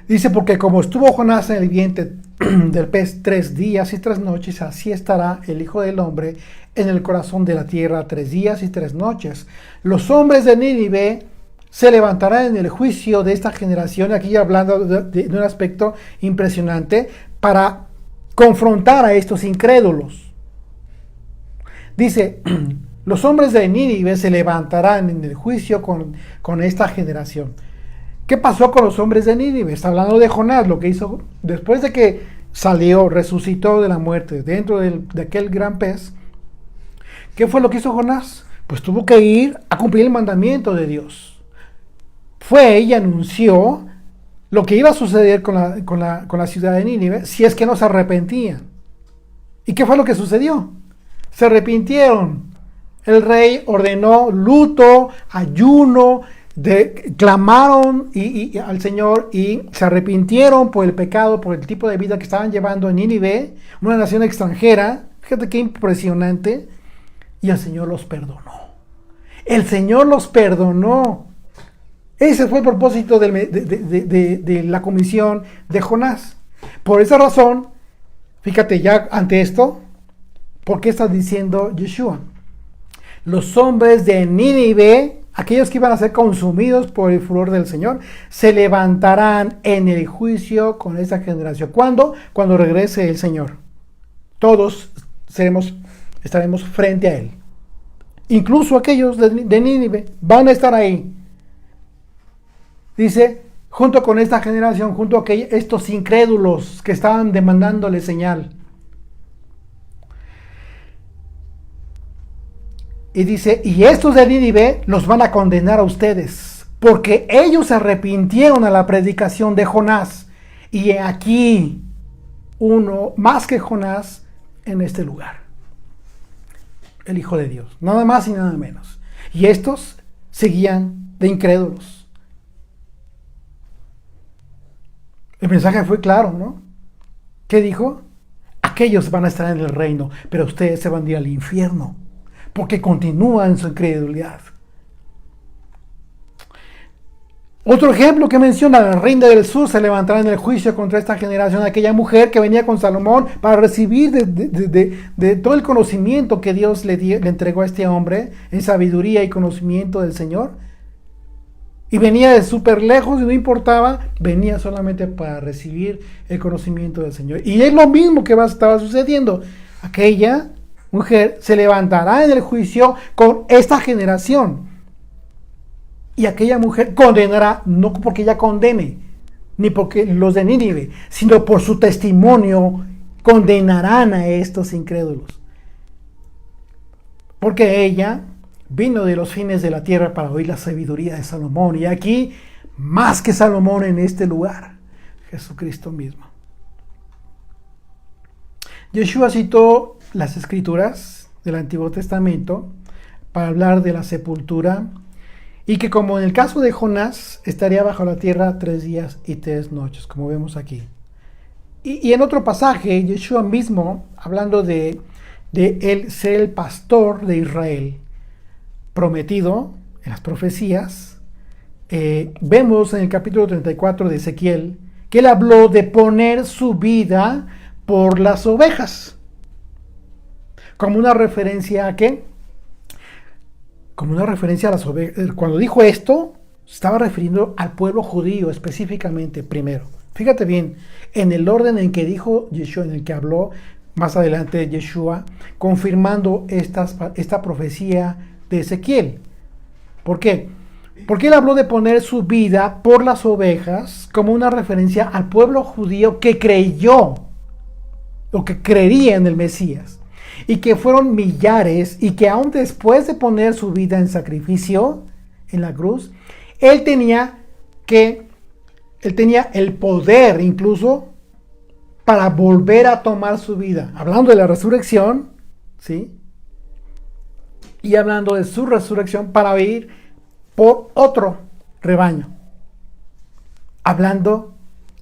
A: Dice, porque como estuvo Jonás en el vientre del pez 3 días y 3 noches, así estará el Hijo del Hombre en el corazón de la tierra 3 días y 3 noches. Los hombres de Nínive se levantarán en el juicio de esta generación, aquí hablando de un aspecto impresionante, para confrontar a estos incrédulos. Dice, los hombres de Nínive se levantarán en el juicio con esta generación. ¿Qué pasó con los hombres de Nínive? Está hablando de Jonás, lo que hizo después de que salió, resucitó de la muerte dentro de aquel gran pez. ¿Qué fue lo que hizo Jonás? Pues tuvo que ir a cumplir el mandamiento de Dios. Fue y anunció lo que iba a suceder con la ciudad de Nínive si es que no se arrepentían. ¿Y qué fue lo que sucedió? Se arrepintieron. El rey ordenó luto, ayuno, clamaron al Señor y se arrepintieron por el pecado, por el tipo de vida que estaban llevando en Nínive, una nación extranjera. Fíjate qué impresionante. Y el Señor los perdonó. El Señor los perdonó. Ese fue el propósito de la comisión de Jonás. Por esa razón, fíjate ya ante esto, ¿por qué está diciendo Yeshua? Los hombres de Nínive, aquellos que iban a ser consumidos por el furor del Señor, se levantarán en el juicio con esa generación. ¿Cuándo? Cuando regrese el Señor. Todos estaremos frente a Él. Incluso aquellos de Nínive van a estar ahí. Dice, junto con esta generación, junto a estos incrédulos que estaban demandándole señal. Y dice, y estos de Nínive los van a condenar a ustedes, porque ellos se arrepintieron a la predicación de Jonás. Y aquí uno más que Jonás en este lugar. El Hijo de Dios, nada más y nada menos. Y estos seguían de incrédulos. El mensaje fue claro, ¿no? ¿Qué dijo? Aquellos van a estar en el reino, pero ustedes se van a ir al infierno, porque continúan en su incredulidad. Otro ejemplo que menciona, la reina del sur se levantará en el juicio contra esta generación, aquella mujer que venía con Salomón para recibir de todo el conocimiento que Dios le entregó a este hombre, en sabiduría y conocimiento del Señor. Y venía de súper lejos y no importaba, venía solamente para recibir el conocimiento del Señor. Y es lo mismo que estaba sucediendo. Aquella mujer se levantará en el juicio con esta generación. Y aquella mujer condenará, no porque ella condene, ni porque los de Nínive, sino por su testimonio condenarán a estos incrédulos. Porque ella vino de los fines de la tierra para oír la sabiduría de Salomón. Y aquí, más que Salomón en este lugar, Jesucristo mismo. Yeshua citó las escrituras del Antiguo Testamento para hablar de la sepultura y que, como en el caso de Jonás, estaría bajo la tierra 3 días y 3 noches, como vemos aquí. Y en otro pasaje, Yeshua mismo, hablando de él ser el pastor de Israel, prometido en las profecías, vemos en el capítulo 34 de Ezequiel que él habló de poner su vida por las ovejas, como una referencia a ¿qué? Como una referencia a las ovejas. Cuando dijo esto, se estaba refiriendo al pueblo judío específicamente primero. Fíjate bien, en el orden en que dijo Yeshua, en el que habló más adelante Yeshua, confirmando esta profecía de Ezequiel. ¿Por qué? Porque él habló de poner su vida por las ovejas como una referencia al pueblo judío que creyó o que creía en el Mesías y que fueron millares y que aún después de poner su vida en sacrificio en la cruz, él tenía el poder incluso para volver a tomar su vida. Hablando de la resurrección, ¿sí? Y hablando de su resurrección para ir por otro rebaño. Hablando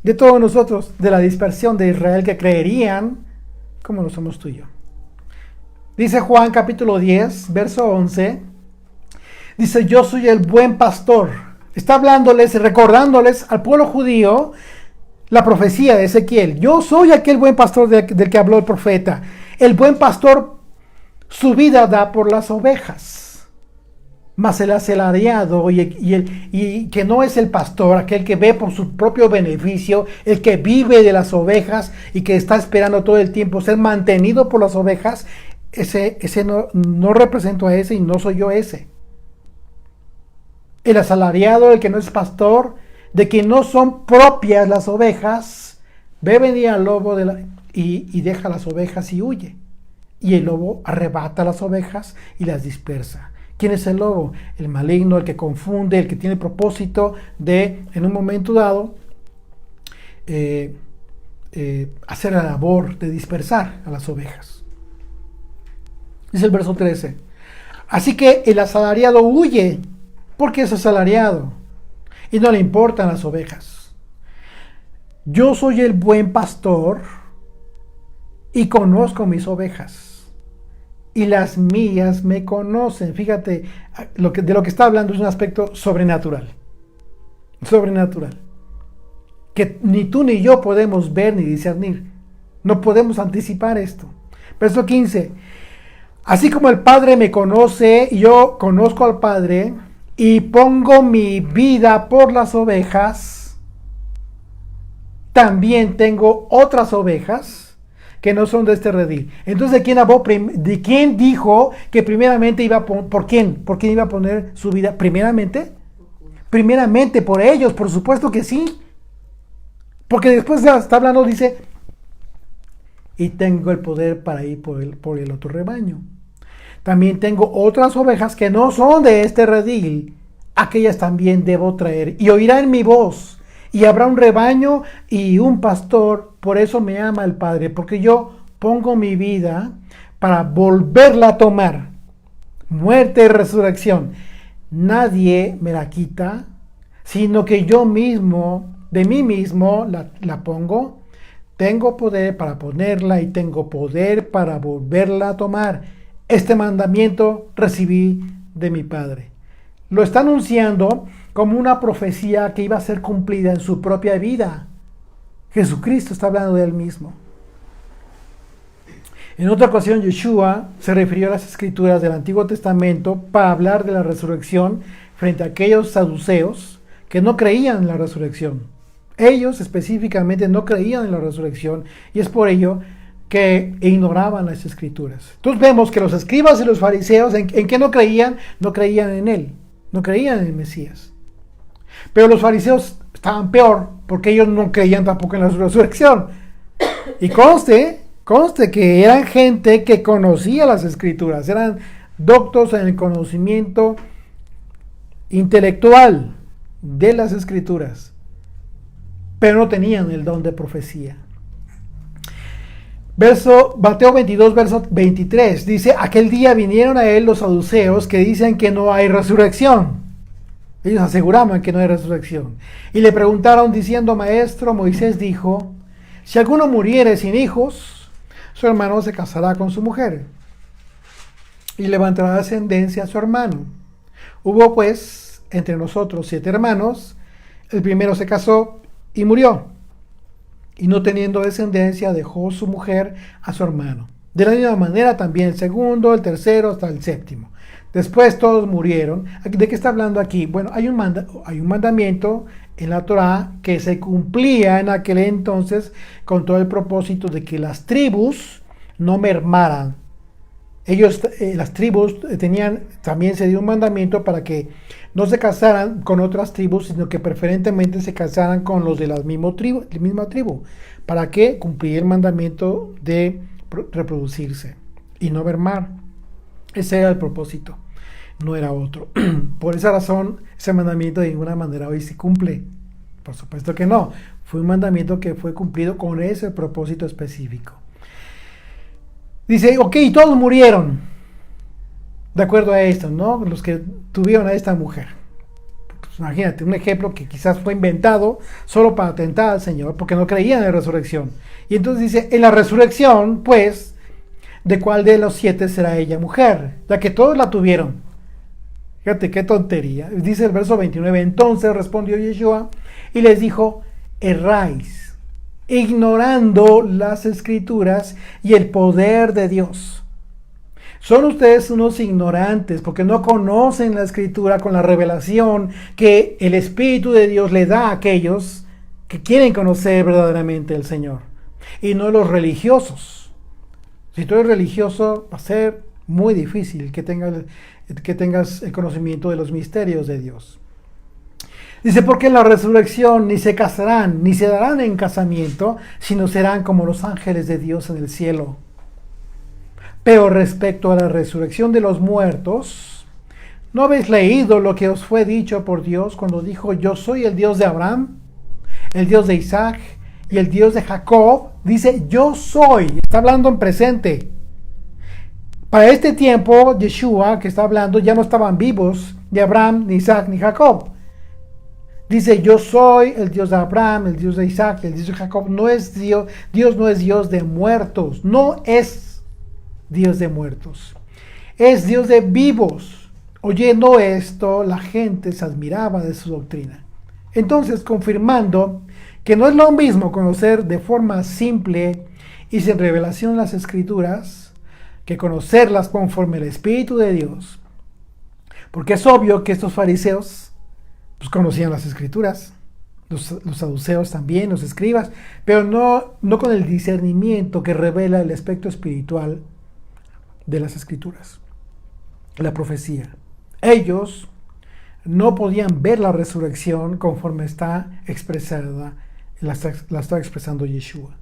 A: de todos nosotros, de la dispersión de Israel que creerían como lo somos tú y yo. Dice Juan capítulo 10, verso 11. Dice, yo soy el buen pastor. Está hablándoles y recordándoles al pueblo judío la profecía de Ezequiel. Yo soy aquel buen pastor del que habló el profeta. El buen pastor su vida da por las ovejas. Mas el asalariado y que no es el pastor, aquel que ve por su propio beneficio, el que vive de las ovejas y que está esperando todo el tiempo ser mantenido por las ovejas, ese no represento a ese y no soy yo ese. El asalariado, el que no es pastor, de que no son propias las ovejas, ve venir al lobo y deja las ovejas y huye. Y el lobo arrebata las ovejas y las dispersa. ¿Quién es el lobo? El maligno, el que confunde, el que tiene el propósito de, en un momento dado, hacer la labor de dispersar a las ovejas. Dice el verso 13. Así que el asalariado huye porque es asalariado y no le importan las ovejas. Yo soy el buen pastor y conozco mis ovejas y las mías me conocen. Fíjate, de lo que está hablando es un aspecto sobrenatural. Sobrenatural. Que ni tú ni yo podemos ver ni discernir. No podemos anticipar esto. Verso 15. Así como el Padre me conoce, yo conozco al Padre y pongo mi vida por las ovejas, también tengo otras ovejas que no son de este redil. Entonces, ¿de quién dijo que primeramente iba a poner, por quién iba a poner su vida? Primeramente por ellos, por supuesto que sí. Porque después está hablando, dice, y tengo el poder para ir por el otro rebaño. También tengo otras ovejas que no son de este redil, aquellas también debo traer, y oirán mi voz, y habrá un rebaño y un pastor. Por eso me ama el Padre, porque yo pongo mi vida para volverla a tomar. Muerte y resurrección. Nadie me la quita, sino que yo mismo, de mí mismo, la pongo. Tengo poder para ponerla y tengo poder para volverla a tomar. Este mandamiento recibí de mi Padre. Lo está anunciando como una profecía que iba a ser cumplida en su propia vida. Jesucristo está hablando de él mismo. En otra ocasión, Yeshua se refirió a las escrituras del Antiguo Testamento para hablar de la resurrección frente a aquellos saduceos que no creían en la resurrección. Ellos específicamente no creían en la resurrección y es por ello que ignoraban las escrituras. Entonces vemos que los escribas y los fariseos, ¿en qué no creían? No creían en él, no creían en el Mesías. Pero los fariseos estaban peor, porque ellos no creían tampoco en la resurrección. Y conste que eran gente que conocía las escrituras, eran doctos en el conocimiento intelectual de las escrituras, pero no tenían el don de profecía. Mateo 22, verso 23, dice, aquel día vinieron a él los saduceos que dicen que no hay resurrección. Ellos aseguraban que no hay resurrección. Y le preguntaron diciendo, maestro, Moisés dijo, si alguno muriere sin hijos, su hermano se casará con su mujer y levantará descendencia a su hermano. Hubo pues entre nosotros 7 hermanos, el primero se casó y murió. Y no teniendo descendencia, dejó su mujer a su hermano. De la misma manera también el segundo, el tercero, hasta el séptimo. Después todos murieron. ¿De qué está hablando aquí? Bueno, hay un mandamiento en la Torá que se cumplía en aquel entonces con todo el propósito de que las tribus no mermaran. Las tribus también se dio un mandamiento para que no se casaran con otras tribus, sino que preferentemente se casaran con los de la misma tribu. ¿Para qué? Cumplir el mandamiento de reproducirse y no mermar. Ese era el propósito, no era otro. Por esa razón, ese mandamiento de ninguna manera hoy se cumple. Por supuesto que no. Fue un mandamiento que fue cumplido con ese propósito específico. Dice, ok, todos murieron. De acuerdo a esto, ¿no? Los que tuvieron a esta mujer. Pues imagínate, un ejemplo que quizás fue inventado solo para tentar al Señor, porque no creían en la resurrección. Y entonces dice, en la resurrección, pues, ¿de cuál de los 7 será ella mujer? Ya que todos la tuvieron. Fíjate qué tontería. Dice el verso 29, entonces respondió Yeshua y les dijo, erráis, ignorando las escrituras y el poder de Dios. Son ustedes unos ignorantes porque no conocen la escritura con la revelación que el Espíritu de Dios le da a aquellos que quieren conocer verdaderamente al Señor y no los religiosos. Si tú eres religioso, va a ser muy difícil que tengas el conocimiento de los misterios de Dios. Dice, porque en la resurrección ni se casarán, ni se darán en casamiento, sino serán como los ángeles de Dios en el cielo. Pero respecto a la resurrección de los muertos, ¿no habéis leído lo que os fue dicho por Dios cuando dijo, yo soy el Dios de Abraham, el Dios de Isaac y el Dios de Jacob, dice yo soy, está hablando en presente. Para este tiempo, Yeshua, que está hablando, ya no estaban vivos, ni Abraham, ni Isaac, ni Jacob. Dice, yo soy el Dios de Abraham, el Dios de Isaac, el Dios de Jacob. No es Dios, Dios no es Dios de muertos, no es Dios de muertos. Es Dios de vivos. Oyendo esto, la gente se admiraba de su doctrina. Entonces, confirmando que no es lo mismo conocer de forma simple y sin revelación las Escrituras, que conocerlas conforme el Espíritu de Dios. Porque es obvio que estos fariseos pues, conocían las Escrituras, los saduceos también, los escribas, pero no con el discernimiento que revela el aspecto espiritual de las Escrituras, la profecía. Ellos no podían ver la resurrección conforme está expresada, la está expresando Yeshua.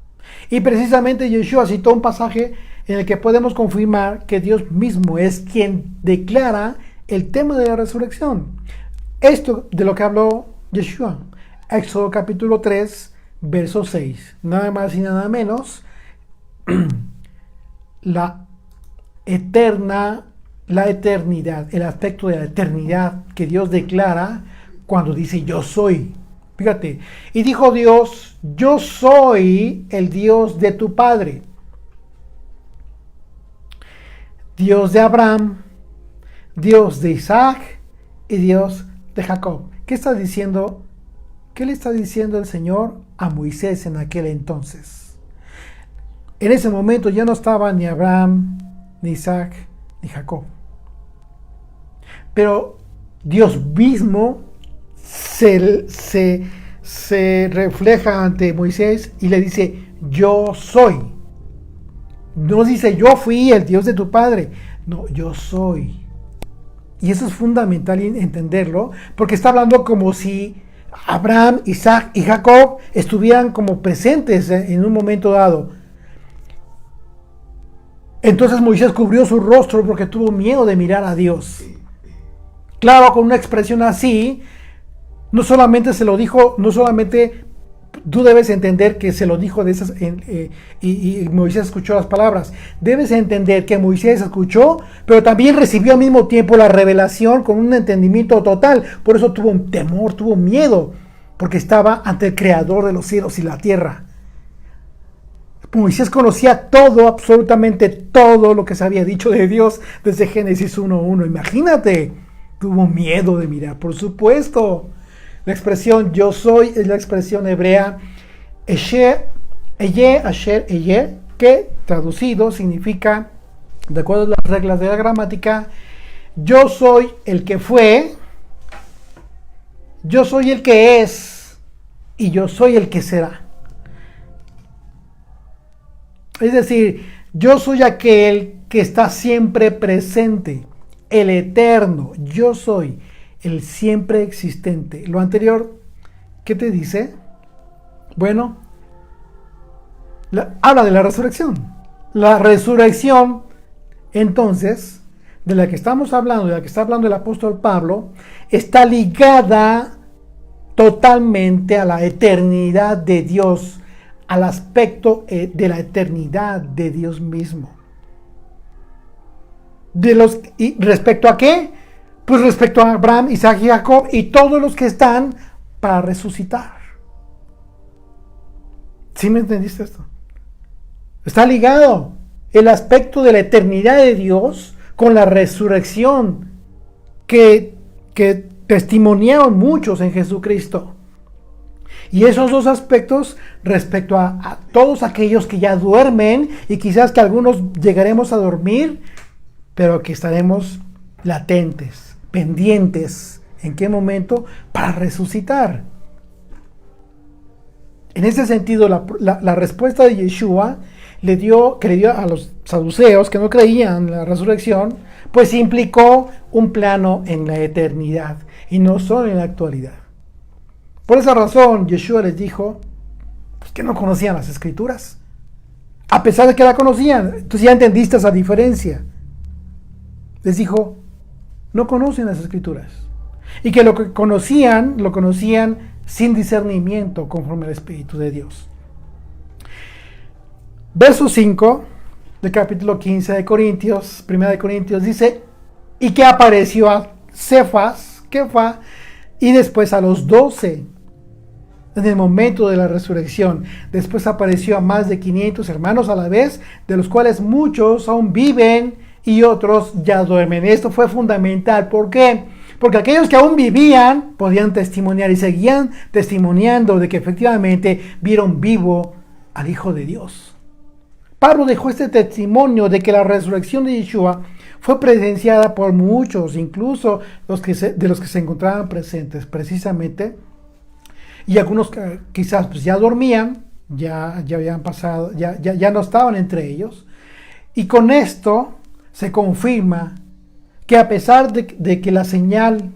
A: Y precisamente Yeshua citó un pasaje en el que podemos confirmar que Dios mismo es quien declara el tema de la resurrección. Esto de lo que habló Yeshua. Éxodo capítulo 3, verso 6. Nada más y nada menos. La eternidad, el aspecto de la eternidad que Dios declara cuando dice yo soy. Fíjate, y dijo Dios, yo soy el Dios de tu padre, Dios de Abraham, Dios de Isaac y Dios de Jacob. ¿Qué está diciendo? ¿Qué le está diciendo el Señor a Moisés en aquel entonces? En ese momento ya no estaba ni Abraham, ni Isaac, ni Jacob. Pero Dios mismo se refleja ante Moisés y le dice, yo soy. No dice, yo fui el Dios de tu padre. No, yo soy. Y eso es fundamental entenderlo, porque está hablando como si Abraham, Isaac y Jacob estuvieran como presentes en un momento dado. Entonces Moisés cubrió su rostro porque tuvo miedo de mirar a Dios. Claro, con una expresión así, no solamente se lo dijo, no solamente tú debes entender que se lo dijo de esas, y Moisés escuchó las palabras. Debes entender que Moisés escuchó, pero también recibió al mismo tiempo la revelación con un entendimiento total. Por eso tuvo un temor, tuvo miedo, porque estaba ante el Creador de los cielos y la tierra. Moisés conocía todo, absolutamente todo lo que se había dicho de Dios desde Génesis 1:1. Imagínate, tuvo miedo de mirar, por supuesto. La expresión yo soy es la expresión hebrea Asher, que traducido significa, de acuerdo a las reglas de la gramática, yo soy el que fue, yo soy el que es y yo soy el que será. Es decir, yo soy aquel que está siempre presente, el eterno, yo soy el siempre existente. Lo anterior, ¿qué te dice? Bueno, habla de la resurrección. La resurrección, entonces, de la que estamos hablando, de la que está hablando el apóstol Pablo, está ligada totalmente a la eternidad de Dios, al aspecto de la eternidad de Dios mismo. ¿Y respecto a qué? Pues respecto a Abraham, Isaac y Jacob y todos los que están para resucitar. ¿Sí me entendiste esto? Está ligado el aspecto de la eternidad de Dios con la resurrección que testimoniaron muchos en Jesucristo. Y esos dos aspectos respecto a todos aquellos que ya duermen y quizás que algunos llegaremos a dormir, pero que estaremos latentes, pendientes, ¿en qué momento? Para resucitar. En ese sentido, la respuesta de Yeshua que le dio a los saduceos que no creían en la resurrección, pues implicó un plano en la eternidad y no solo en la actualidad. Por esa razón, Yeshua les dijo pues, que no conocían las Escrituras, a pesar de que la conocían. Entonces ya entendiste esa diferencia. Les dijo, no conocen las Escrituras. Y que lo que conocían, lo conocían sin discernimiento conforme al Espíritu de Dios. Verso 5 del capítulo 15 de Corintios, 1 de Corintios, dice, y que apareció a Cefas, Kefa, y después a los 12 en el momento de la resurrección. Después apareció a más de 500 hermanos a la vez, de los cuales muchos aún viven y otros ya duermen. Esto fue fundamental. ¿Por qué? Porque aquellos que aún vivían podían testimoniar y seguían testimoniando de que efectivamente vieron vivo al Hijo de Dios. Pablo dejó este testimonio de que la resurrección de Yeshua fue presenciada por muchos, incluso de los que se encontraban presentes precisamente. Y algunos que quizás pues ya dormían, ya habían pasado, ya no estaban entre ellos. Y con esto se confirma que a pesar de que la señal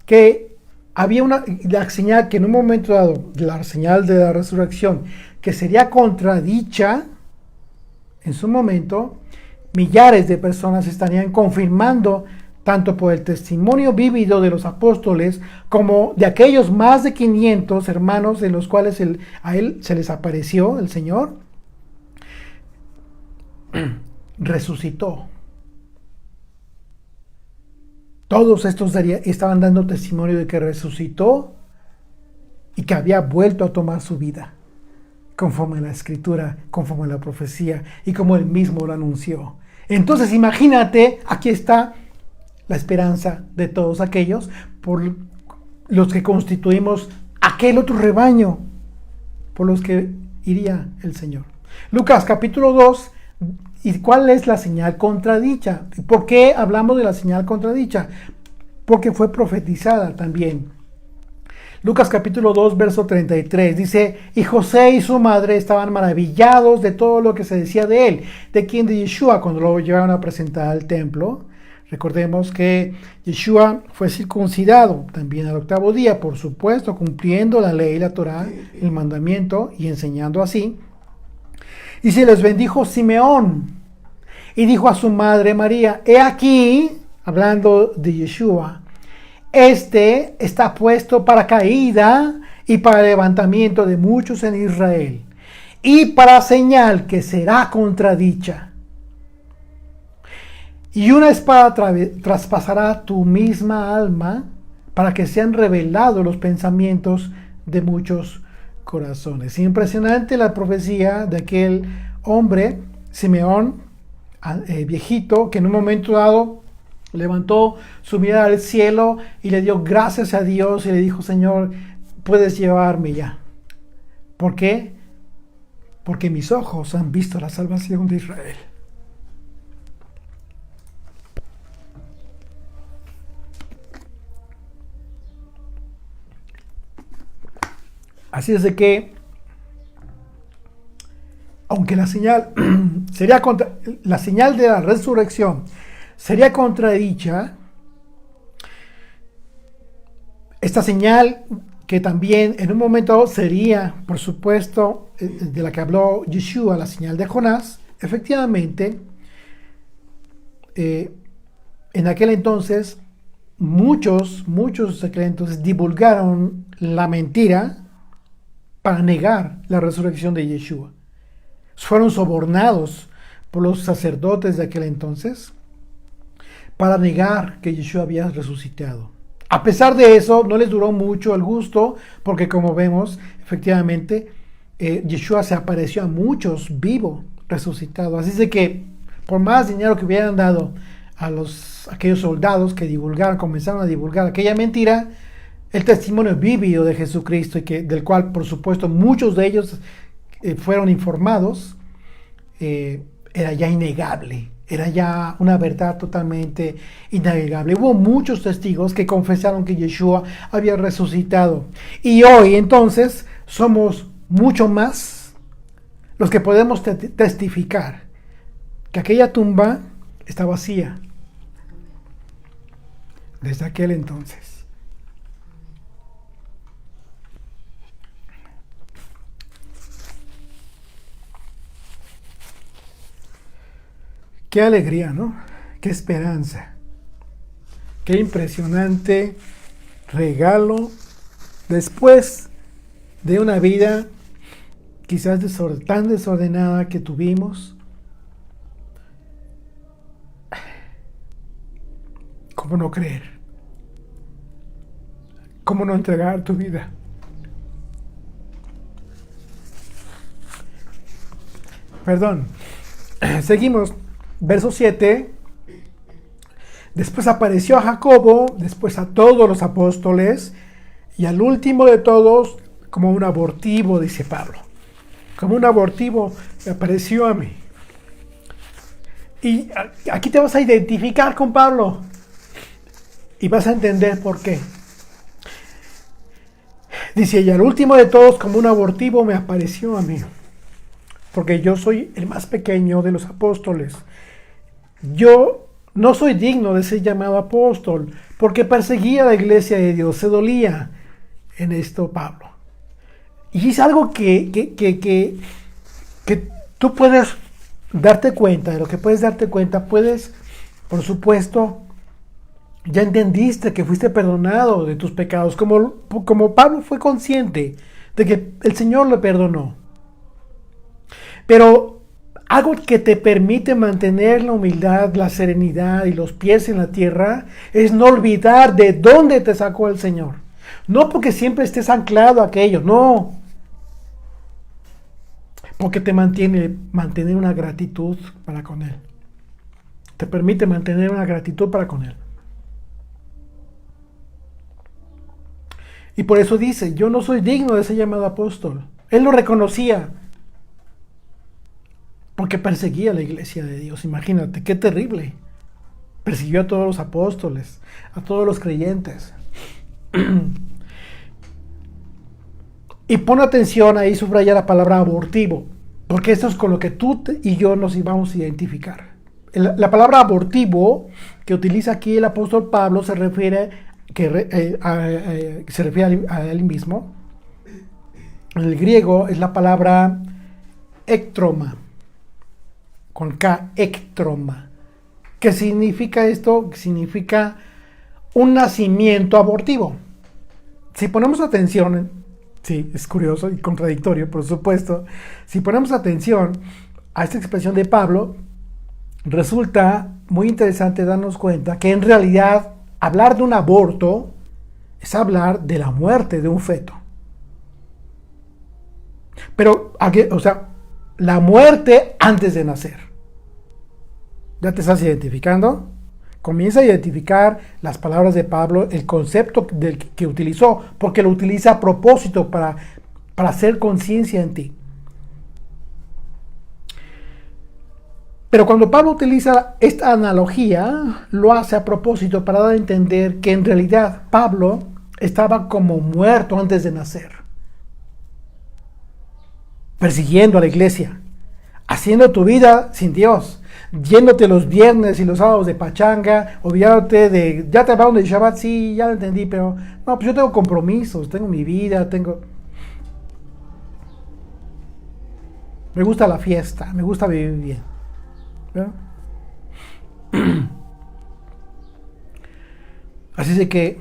A: que había la señal que en un momento dado, la señal de la resurrección, que sería contradicha, en su momento, millares de personas estarían confirmando tanto por el testimonio vívido de los apóstoles como de aquellos más de 500 hermanos de los cuales a él se les apareció el Señor, resucitó. Todos estos estaban dando testimonio de que resucitó y que había vuelto a tomar su vida, conforme a la Escritura, conforme a la profecía y como él mismo lo anunció. Entonces imagínate, aquí está la esperanza de todos aquellos por los que constituimos aquel otro rebaño por los que iría el Señor. Lucas capítulo 2, ¿y cuál es la señal contradicha? ¿Por qué hablamos de la señal contradicha? Porque fue profetizada también. Lucas capítulo 2, verso 33, dice, y José y su madre estaban maravillados de todo lo que se decía de él. ¿De quién? De Yeshua, cuando lo llevaron a presentar al templo. Recordemos que Yeshua fue circuncidado también al 8º día, por supuesto, cumpliendo la ley, la Torá, el mandamiento y enseñando así. Y se les bendijo Simeón y dijo a su madre María, he aquí, hablando de Yeshua, este está puesto para caída y para levantamiento de muchos en Israel y para señal que será contradicha. Y una espada traspasará tu misma alma para que sean revelados los pensamientos de muchos corazones. Impresionante la profecía de aquel hombre, Simeón, viejito, que en un momento dado levantó su mirada al cielo y le dio gracias a Dios y le dijo, Señor, puedes llevarme ya. ¿Por qué? Porque mis ojos han visto la salvación de Israel. Así es de que, aunque la señal la señal de la resurrección sería contradicha, esta señal que también en un momento sería, por supuesto, de la que habló Yeshua, la señal de Jonás, efectivamente, en aquel entonces muchos de aquel entonces divulgaron la mentira para negar la resurrección de Yeshua. Fueron sobornados por los sacerdotes de aquel entonces para negar que Yeshua había resucitado. A pesar de eso, no les duró mucho el gusto, porque como vemos, efectivamente, Yeshua se apareció a muchos vivo, resucitado. Así es de que, por más dinero que hubieran dado a aquellos soldados que comenzaron a divulgar aquella mentira, el testimonio vívido de Jesucristo, del cual, por supuesto, muchos de ellos fueron informados, era ya innegable. Era ya una verdad totalmente innegable. Hubo muchos testigos que confesaron que Yeshua había resucitado. Y hoy, entonces, somos mucho más los que podemos testificar que aquella tumba está vacía desde aquel entonces. Qué alegría, ¿no? Qué esperanza. Qué impresionante regalo después de una vida quizás tan desordenada que tuvimos. ¿Cómo no creer? ¿Cómo no entregar tu vida? Perdón. Seguimos. Verso 7. Después apareció a Jacobo, después a todos los apóstoles, y al último de todos, como un abortivo, dice Pablo. Como un abortivo me apareció a mí. Y aquí te vas a identificar con Pablo. Y vas a entender por qué. Dice, y al último de todos, como un abortivo, me apareció a mí. Porque yo soy el más pequeño de los apóstoles. Yo no soy digno de ser llamado apóstol, porque perseguía a la iglesia de Dios, se dolía en esto Pablo. Y es algo que tú puedes darte cuenta, de lo que puedes darte cuenta, puedes, por supuesto, ya entendiste que fuiste perdonado de tus pecados, como Pablo fue consciente de que el Señor le perdonó. Pero algo que te permite mantener la humildad, la serenidad y los pies en la tierra es no olvidar de dónde te sacó el Señor. No porque siempre estés anclado a aquello, no. Porque te mantener una gratitud para con Él. Te permite mantener una gratitud para con Él. Y por eso dice, yo no soy digno de ser llamado apóstol. Él lo reconocía. Porque perseguía a la iglesia de Dios. Imagínate, qué terrible. Persiguió a todos los apóstoles, a todos los creyentes. Y pon atención ahí, subraya la palabra abortivo. Porque esto es con lo que tú y yo nos íbamos a identificar. La palabra abortivo que utiliza aquí el apóstol Pablo se refiere a él mismo. En el griego es la palabra ektroma, con K, ektroma. ¿Qué significa esto? Significa un nacimiento abortivo. Si ponemos atención, sí, es curioso y contradictorio, por supuesto. Si ponemos atención a esta expresión de Pablo, resulta muy interesante darnos cuenta que en realidad hablar de un aborto es hablar de la muerte de un feto. Pero, o sea, la muerte antes de nacer. ¿Ya te estás identificando? Comienza a identificar las palabras de Pablo, el concepto que utilizó, porque lo utiliza a propósito para hacer conciencia en ti. Pero cuando Pablo utiliza esta analogía, lo hace a propósito para dar a entender que en realidad Pablo estaba como muerto antes de nacer. Persiguiendo a la iglesia, haciendo tu vida sin Dios, yéndote los viernes y los sábados de pachanga, olvidándote de, ya te hablaron de Shabbat, sí, ya lo entendí, pero no, pues yo tengo compromisos, tengo mi vida, me gusta la fiesta, me gusta vivir bien. ¿No? Así de que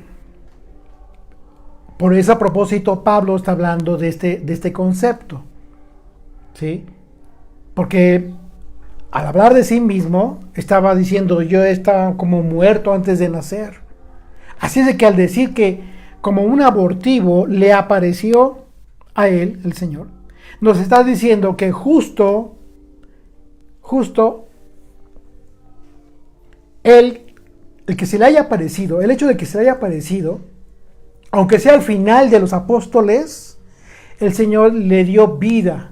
A: por ese propósito Pablo está hablando de este concepto, ¿sí? Porque al hablar de sí mismo estaba diciendo yo estaba como muerto antes de nacer. Así de que al decir que como un abortivo le apareció a él, el Señor, nos está diciendo que justo el que se le haya aparecido, el hecho de que se le haya aparecido, aunque sea al final de los apóstoles, el Señor le dio vida.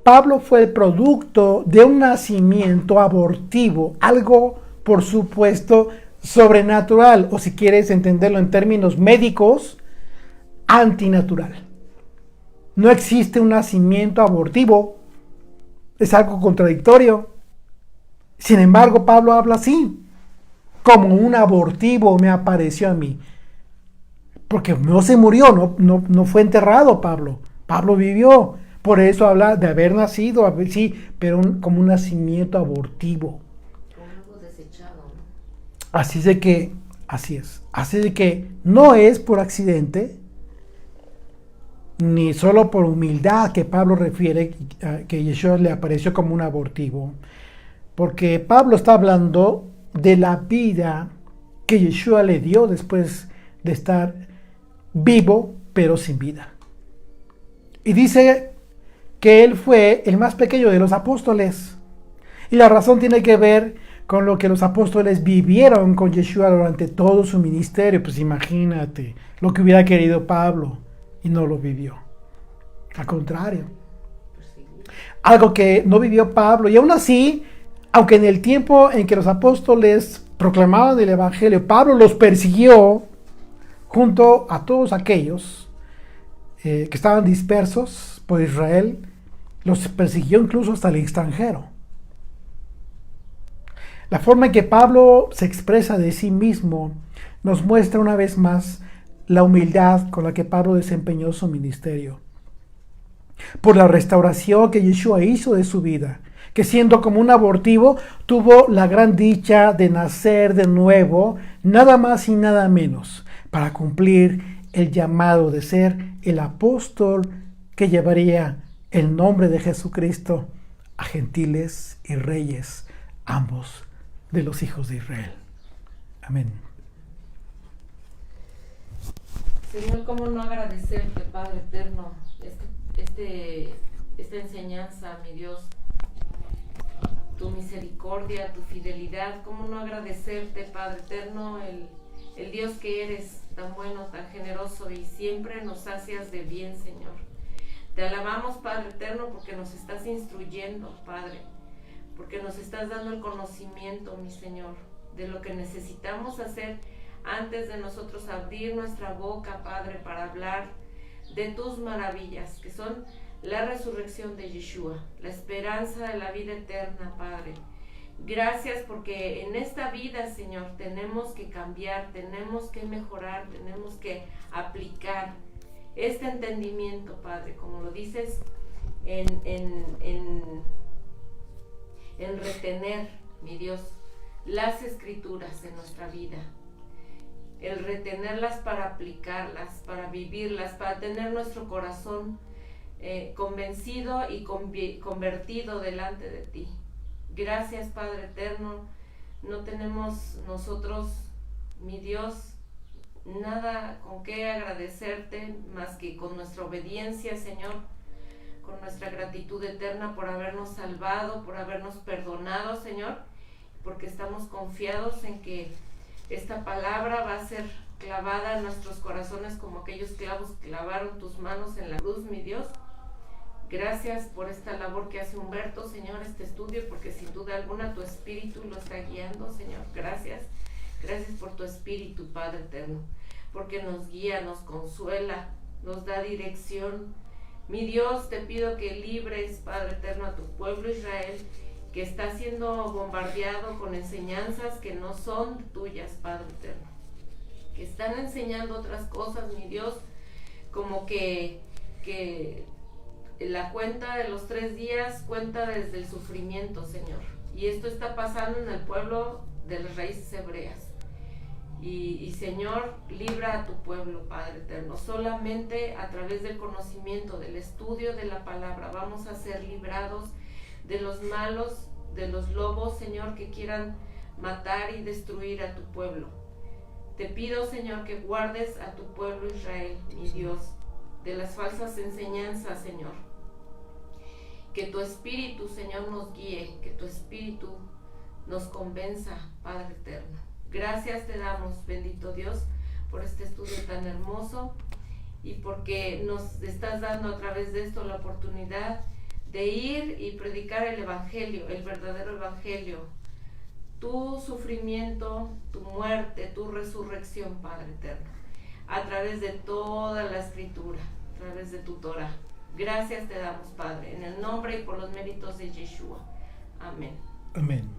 A: Pablo fue el producto de un nacimiento abortivo, algo, por supuesto, sobrenatural, o si quieres entenderlo en términos médicos, antinatural. No existe un nacimiento abortivo, es algo contradictorio. Sin embargo, Pablo habla así, como un abortivo me apareció a mí. Porque no se murió, no fue enterrado Pablo. Pablo vivió. Por eso habla de haber nacido, sí, pero como un nacimiento abortivo.
B: Como algo desechado, ¿no?
A: Así de que no es por accidente, ni solo por humildad, que Pablo refiere que Yeshua le apareció como un abortivo, porque Pablo está hablando de la vida que Yeshua le dio después de estar vivo pero sin vida. Y dice que él fue el más pequeño de los apóstoles. Y la razón tiene que ver con lo que los apóstoles vivieron con Yeshua durante todo su ministerio. Pues imagínate lo que hubiera querido Pablo y no lo vivió. Al contrario. Algo que no vivió Pablo. Y aún así, aunque en el tiempo en que los apóstoles proclamaban el evangelio, Pablo los persiguió junto a todos aquellos que estaban dispersos por Israel, los persiguió incluso hasta el extranjero. La forma en que Pablo se expresa de sí mismo nos muestra una vez más la humildad con la que Pablo desempeñó su ministerio. Por la restauración que Yeshua hizo de su vida, que siendo como un abortivo, tuvo la gran dicha de nacer de nuevo, nada más y nada menos, para cumplir el llamado de ser el apóstol que llevaría el nombre de Jesucristo a gentiles y reyes, ambos de los hijos de Israel. Amén.
B: Señor, ¿cómo no agradecerte, Padre eterno, esta enseñanza, mi Dios, tu misericordia, tu fidelidad? ¿Cómo no agradecerte, Padre eterno, el Dios que eres, tan bueno, tan generoso y siempre nos sacias de bien, Señor? Te alabamos, Padre eterno, porque nos estás instruyendo, Padre, porque nos estás dando el conocimiento, mi Señor, de lo que necesitamos hacer antes de nosotros abrir nuestra boca, Padre, para hablar de tus maravillas, que son la resurrección de Yeshua, la esperanza de la vida eterna, Padre. Gracias porque en esta vida, Señor, tenemos que cambiar, tenemos que mejorar, tenemos que aplicar este entendimiento, Padre, como lo dices, en retener, mi Dios, las escrituras en nuestra vida, el retenerlas para aplicarlas, para vivirlas, para tener nuestro corazón convencido y convertido delante de ti. Gracias, Padre eterno. No tenemos nosotros, mi Dios, nada con qué agradecerte más que con nuestra obediencia, Señor, con nuestra gratitud eterna por habernos salvado, por habernos perdonado, Señor, porque estamos confiados en que esta palabra va a ser clavada en nuestros corazones como aquellos clavos clavaron tus manos en la cruz, mi Dios. Gracias por esta labor que hace Humberto, Señor, este estudio, porque sin duda alguna tu Espíritu lo está guiando, Señor. Gracias. Gracias por tu Espíritu, Padre eterno, porque nos guía, nos consuela, nos da dirección. Mi Dios, te pido que libres, Padre eterno, a tu pueblo Israel, que está siendo bombardeado con enseñanzas que no son tuyas, Padre eterno, que están enseñando otras cosas, mi Dios, como que la cuenta de los 3 días cuenta desde el sufrimiento, Señor, y esto está pasando en el pueblo de las raíces hebreas. Y Señor, libra a tu pueblo, Padre eterno. Solamente a través del conocimiento, del estudio de la palabra, vamos a ser librados de los malos, de los lobos, Señor, que quieran matar y destruir a tu pueblo. Te pido, Señor, que guardes a tu pueblo Israel, mi Dios, de las falsas enseñanzas, Señor. Que tu Espíritu, Señor, nos guíe, que tu Espíritu nos convenza, Padre eterno. Gracias te damos, bendito Dios, por este estudio tan hermoso y porque nos estás dando a través de esto la oportunidad de ir y predicar el Evangelio, el verdadero Evangelio, tu sufrimiento, tu muerte, tu resurrección, Padre eterno, a través de toda la Escritura, a través de tu Torah. Gracias te damos, Padre, en el nombre y por los méritos de Yeshua. Amén.
A: Amén.